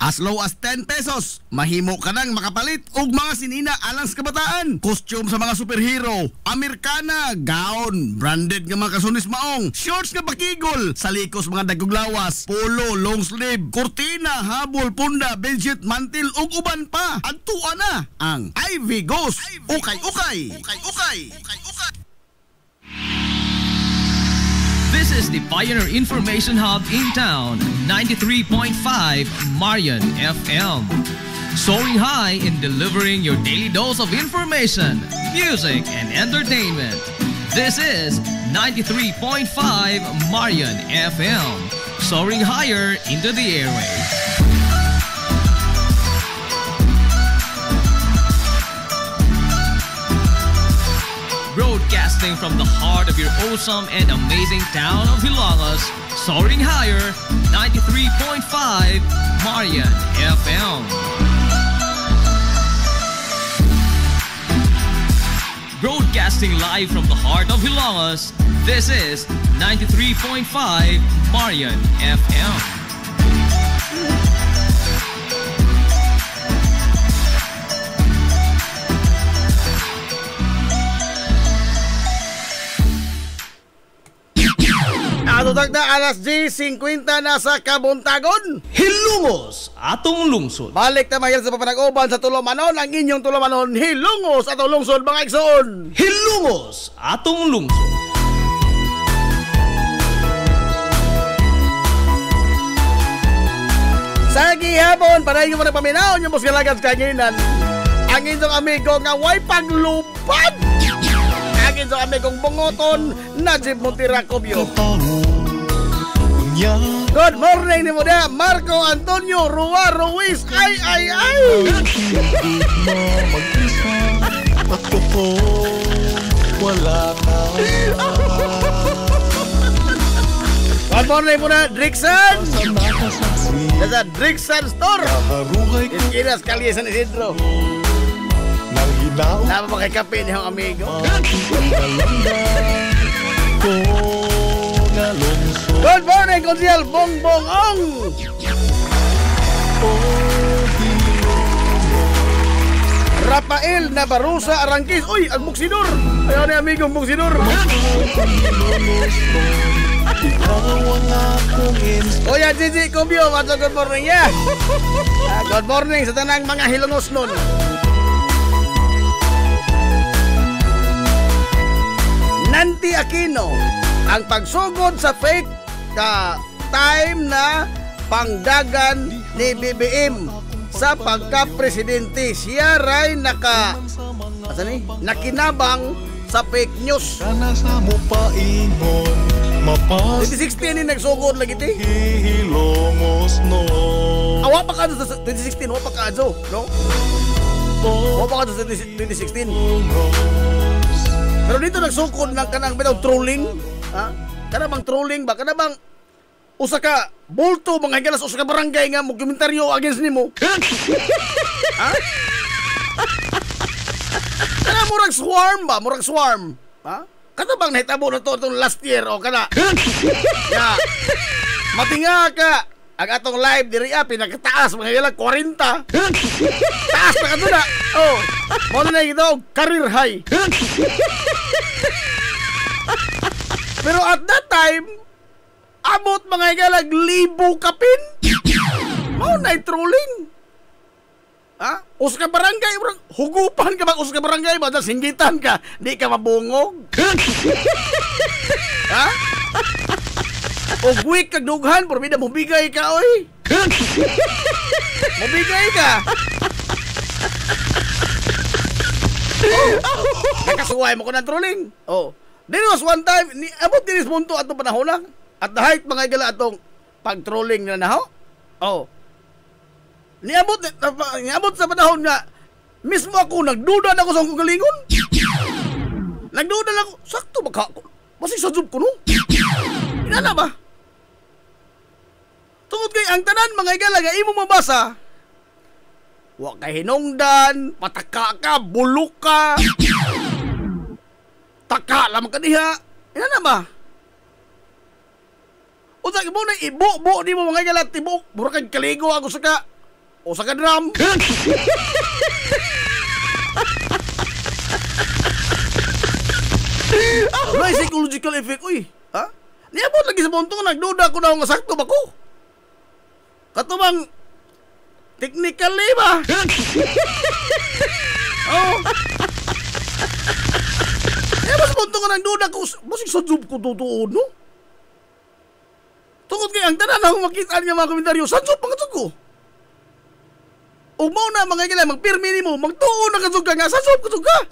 As low as 10 pesos, mahimo ka nang makapalit og mga sinina alang sa kabataan. Costume sa mga superhero, Amerikana, gown, branded nga mga kasunis maong, shorts nga pakigol, salikos mga dagog lawas, polo, long sleeve, kurtina, habol, punda, bedsheet, mantil ug uban pa. Adtuan na ang Ivy Ghost Ukay-Ukay. Ukay-Ukay. This is the Pioneer Information Hub in town, 93.5 Marian FM. Soaring high in delivering your daily dose of information, music, and entertainment. This is 93.5 Marian FM. Soaring higher into the airwaves. Broadcasting from the heart of your awesome and amazing town of Hilangas, soaring higher, 93.5 Marian FM. Broadcasting live from the heart of Hilangas, this is 93.5 Marian FM. Natutag na alas 10:50 na sa Kabuntagon. Hilungos, atong lungsod. Balik na mahil sa papanag-uban sa Tulomanon, ang inyong Tulomanon, Hilungos atong lungsod mga igsoon. Hilungos, atong lungsod. Sa gihapon, para yung mga paminaw, yung mas galagat kaginan. Ang inyong amigo nga way paglupad. Ang inyong amigong bungoton, Najib Montiracobio. Good morning ni mo na, Marco Antonio Rua Ruiz. Ay. Wala ka. Good morning po na, Drixan. Nasa Drixan Store. Iskinas, Kalye, San Isidro. Nama pa kay kape ni hong amigo. Ko nga lungsod. Good morning, Konsyel Bongbong Ong! Rafael Nabarusa Arangkis. Uy, ang buksidor! Ayaw ni amigong buksidor. Ikaw ang akong O yan, Gigi Cumbio, what's good morning, yeah? Good morning sa tanang mga hilongos nun. Nanti Aquino, ang pagsugod sa fake time na pangdagan ni BBM sa pagka-presidente. Siya ray nakinabang sa fake news. Kana sa mo paingon, mapas 2016 ni nagsugod lagi ti. hihilongos no. Awa pa ka sa 2016, awa pa ka no? Awa pa ka sa 2016. Pero dito nagsukod ng kanang bitaw trolling, ha? Kana bang trolling ba? Kana bang usa ka bulto mga higalas usa ka barangay nga mo komentaryo against nimo? Ha? Kana murag swarm ba? Murag swarm. Ha? Kana bang nahitabo na to itong last year o kana? Ya. Matinga ka ang atong live diri pinakataas mga higalas 40. Taas na kadto na. Oh. Mo na ito career high. Pero at that time, abot mga higalag libo kapin. Mao na trolling. Ha? Us ka barangay, hugupan ka ba us ka barangay ba? Singgitan ka, di ka mabungog. Ha? O buwik kag dughan, porbida mabigay ka, oy. Mabigay ka. Nakasuway mo ko ng trolling. Oh. There was one time, abot dinis punto atong panahon lang. At the height mga igala atong pag-trolling na naho. Oh. Niabot sa panahon nga, mismo ako, nagduda na ako sa akong galingon. Nagduda na ako, sakto ba ka ako? Masig sa job ko, no? Inana ba? Tungod kay ang tanan mga igala nga imo mabasa, wa kay hinungdan, pataka ka, bulok ka. Taka lamang ka diha. Ina na ba? O sa mo na ibo-bo di mo mga galat tibo. Mura kang kaligo ako sa ka. O sa ka drum. May psychological effect. Uy, ha? Niabot lagi sa punto nga nagduda ko na nga sakto ba ko? Katubang technically ba? Oh. Mas punto nga nang duda ko, masig sa job ko totoo, no? Tungod kay ang tanan akong makita niya mga komentaryo, sa job mga job ko. O mo na mga igala, magpirmi ni mo, magtuon na kasog ka nga, sa job kasog ka.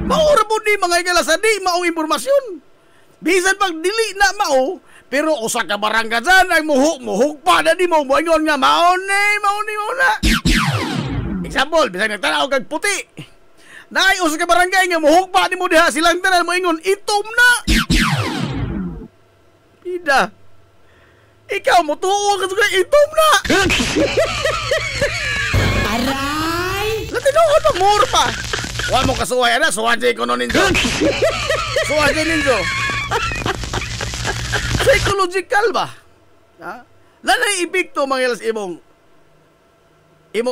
Maura po di mga igala sa di maong impormasyon. Bisan pag dili na mao, pero usa ka barangay dyan, ay muhuk pa na di mo, buhayon nga, mauna. Example, bisan nagtanaw kag puti. Naayos ka barangay nga muhugpa ni mo diha silang tanan mo ingon itom na. Pida. Ikaw mo tuo ka sa itom na. Aray. Latinuod mo mur pa. Wa mo kasuway ana suwajay ko no ninyo. Suwajay ninyo. Psychological ba? Ha? Lanay epekto mga ilas imong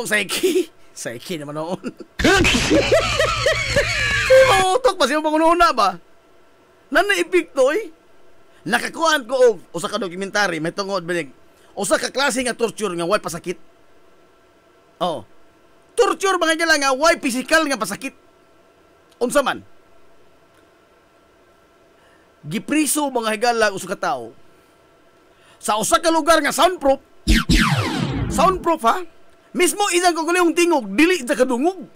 psyche. Psyche naman noon. Sige mga utok ba? Sige mga ununa ba? Nanaipikto eh. Nakakuhaan ko o sa ka-dokumentary, may tungod binig. O sa kaklase nga torture nga way pasakit. Oh. Torture mga gala nga way physical nga pasakit. Unsa man? Gipriso mga higala usa ka tao. Sa usa ka lugar nga soundproof. Soundproof ha? Mismo isang kaguliyong tingog, dili sa kadungog.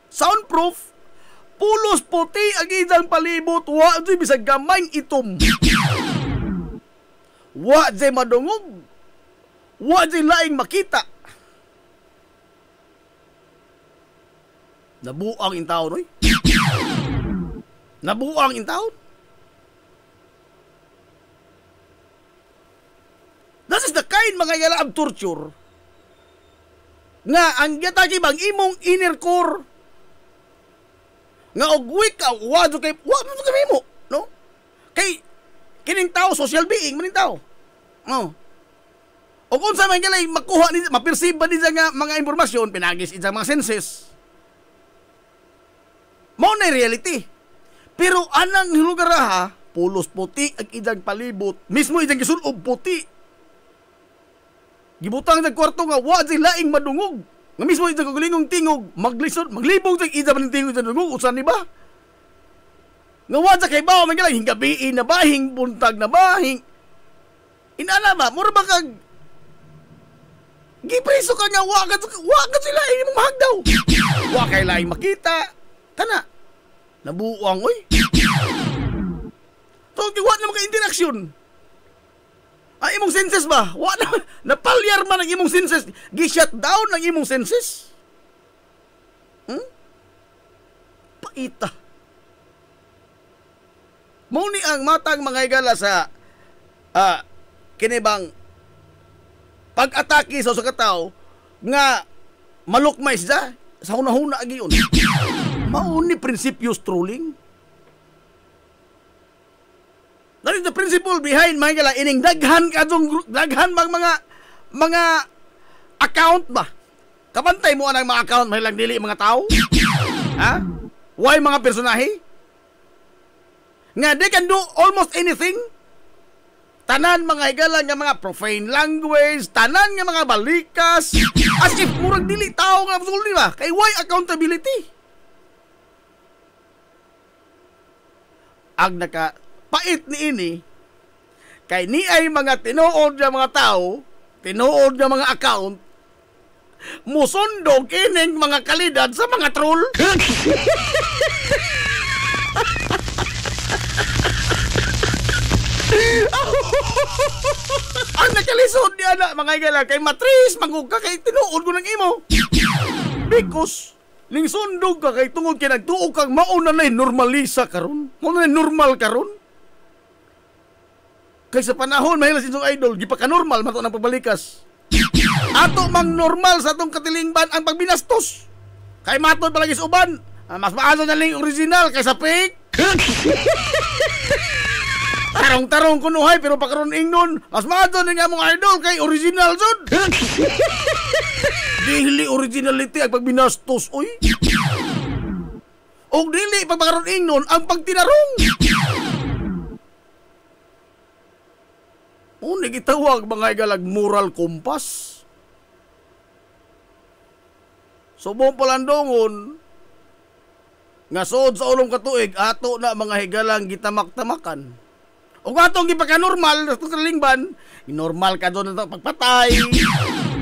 Soundproof, pulos puti ang isang palibot, wa di bisag gamayng itom. Wa di madungog, wa di laing makita. Nabuang in taon, oy. Nabuang in taon. This is the kind mga igala of torture nga ang yatagi bang imong inner core nga og weak ka wado kay mo, no? Kay Kining tao, social being maning tao. Oh. O kung sa man galay makuha ni maperceive ba ni nga mga impormasyon pinagis sa mga senses. Mao na reality. Pero anang lugar ha, pulos puti ang idang palibot. Mismo idang gisulob puti. Gibutang sa kwarto nga wa si laing madungog. Nga mismo idang kagulingong tingog, maglibog sa idang maning tingog sa dungog usan ni ba? Nga wa sa kay bawo man galay hingabiin na bahing buntag na bahing. Inala ba mura ba kag gipreso ka nga wa ka sila imong mahagdaw. Wa kay laing makita. Kana nabuang oy. So, wa na mga interaksyon. Ang imong senses ba? Wa na napalyar man ang imong senses. Gi-shut down ang imong senses. Paita. Mao ni ang matang mga higala sa kinibang pag-atake sa katao nga malukmay siya sa hunahuna agiyon. Mao ni prinsipyo strolling. That is the principle behind mga gala ining daghan bang mga account ba? Kabantay mo anang mga account mahilang dili mga tao? Ha? Why mga personahe? Nga they can do almost anything. Tanan mga higala nga mga profane language, tanan nga mga balikas, as if murag dili tao nga absolutely ba? Kay why accountability? Ang pait ni ini kay ni ay mga tinuod nga mga tao, tinuod nga mga account musundog ining mga kalidad sa mga troll. Ang nakalisod niya na mga igala kay matris magug ka kay tinuod ko ng imo because ning sundog ka kay tungod kay nagtuo kang mauna na normalisa karon, mauna na normal karon. Kay sa panahon mahilas inyong idol, gipaka-normal mato ng pabalikas. Ato mang normal sa atong katilingban ang pagbinastos. Kay matod palagi sa uban, mas maaso na lang original kaysa fake. Tarong-tarong kunuhay pero pakaroon ingnon, mas maaso na nga mong idol kay original jud. Dili originality ang pagbinastos, oy. Og dili pagpakaroon ingnon ang pagtinarong. Uni gitawag mga igalag moral compass. Subong palandongon nga sod sa ulong katuig ato na mga higalang gitamak-tamakan. O atong gipaka-normal sa kalingban, normal ka doon na pagpatay.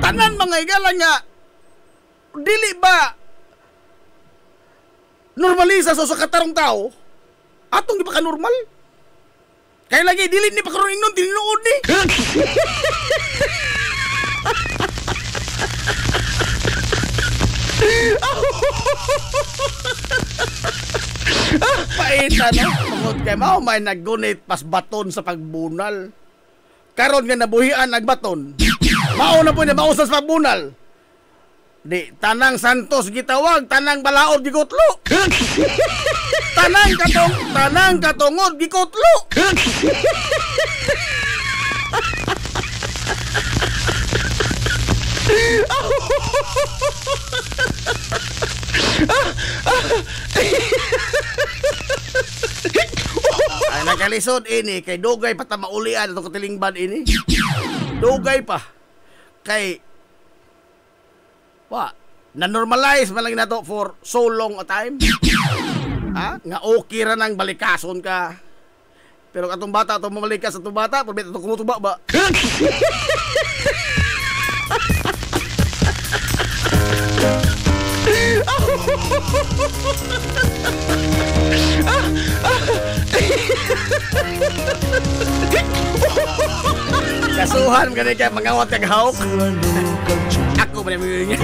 Tanan mga higalang nga dili ba normalisa sa katarong tao, atong gipaka-normal. Kaya lagi, dilin ni pagkaroon nun, tinuod ni. Paita, no? Tungod kay mao may naggunit pas baton sa pagbunal. Karon nga nabuhian nagbaton. Mao na po na mausas sa pagbunal. Di, tanang santos gitawag, tanang balaod gikutlo. Tanang katungod gikutlo. Ay nakalisod ini kay dugay pa ta maulian atong katilingban ini. Dugay pa kay na-normalize man lang nato for so long a time. Ha? Nga okay ra nang balikason ka. Pero katong bata atong mamalikas atong bata, probit atong kumutuba ba? Kasuhan ka kaya mangawat kag hawk. Ako ba namin yun?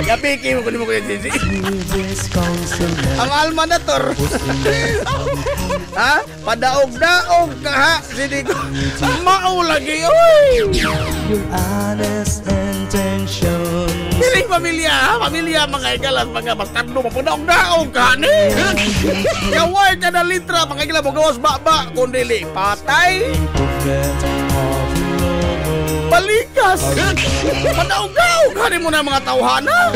Yapiki mo ko yung sisi. Ang almanator. Ha? Padaog-daog ka ha? Sini ko. Mao lagi. Oy! You're honest and intention. Piling pamilya mga igalas, mga bastardo, mapunaog-daog ka ni. Kaway ka na litra, mga igalas, magawas baba, kundili, patay. Balikas! Panaog-daog ka ni mo na mga tauhana.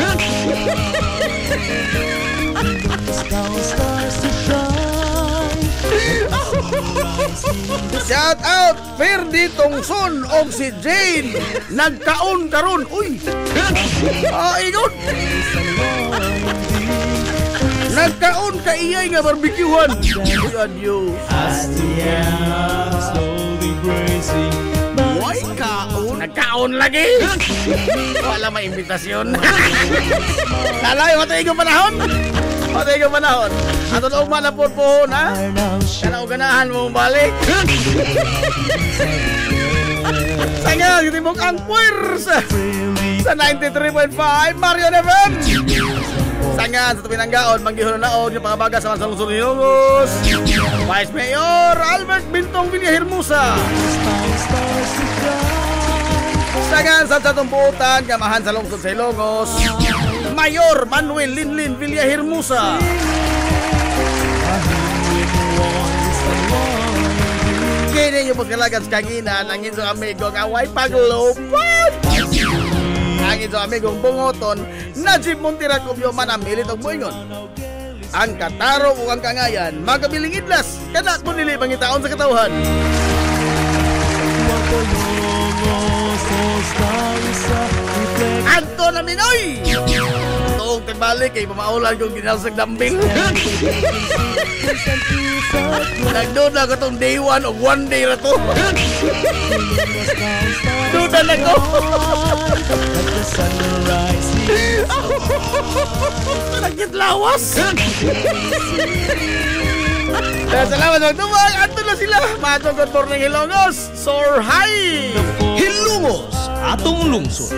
Shout out Ferdi Tongson og si Jane nagkaon karon. Uy. Ingon. Nagkaon ka iyay nga barbecuehan. Uy, adyo. Why kaon? Nagkaon lagi. Wala may imbitasyon. Lalay, matay ka panahon. Matay ka panahon. Ato na umana po ha? Kana uganahan mo balik. Sanga, kitibok ang puwersa sa 93.5 Marion FM. Sanga, sa Tupinanggaon, manggihon na naon yung pangabaga sa Mansalungsod ni Hilongos. Vice Mayor Albert Bintong Villahermosa. Sanga, sa Tumputan, kamahan sa lungsod sa Hilongos. Mayor Manuel Linlin Villahermosa. Kini yung pagkalagan sa kanginan ang inyong amigo nga way paglupad. Ang inyong amigong bungoton Najib Montiracubio man ang milit og moingon. Ang kataro ug ang kangayan magabiling idlas kana mo nili pangitaon sa katawhan. Anto na Minoy! Tuong tagbalik kay pamaulan kong ginalsag dambil. Nagdoon na ko itong day 1 o 1 day na to. Doon na ko. Sakit lawas. Salamat sa tumay. Anto na sila. Matong good morning Hilongos. Soar high. Hilongos, atong lungsod.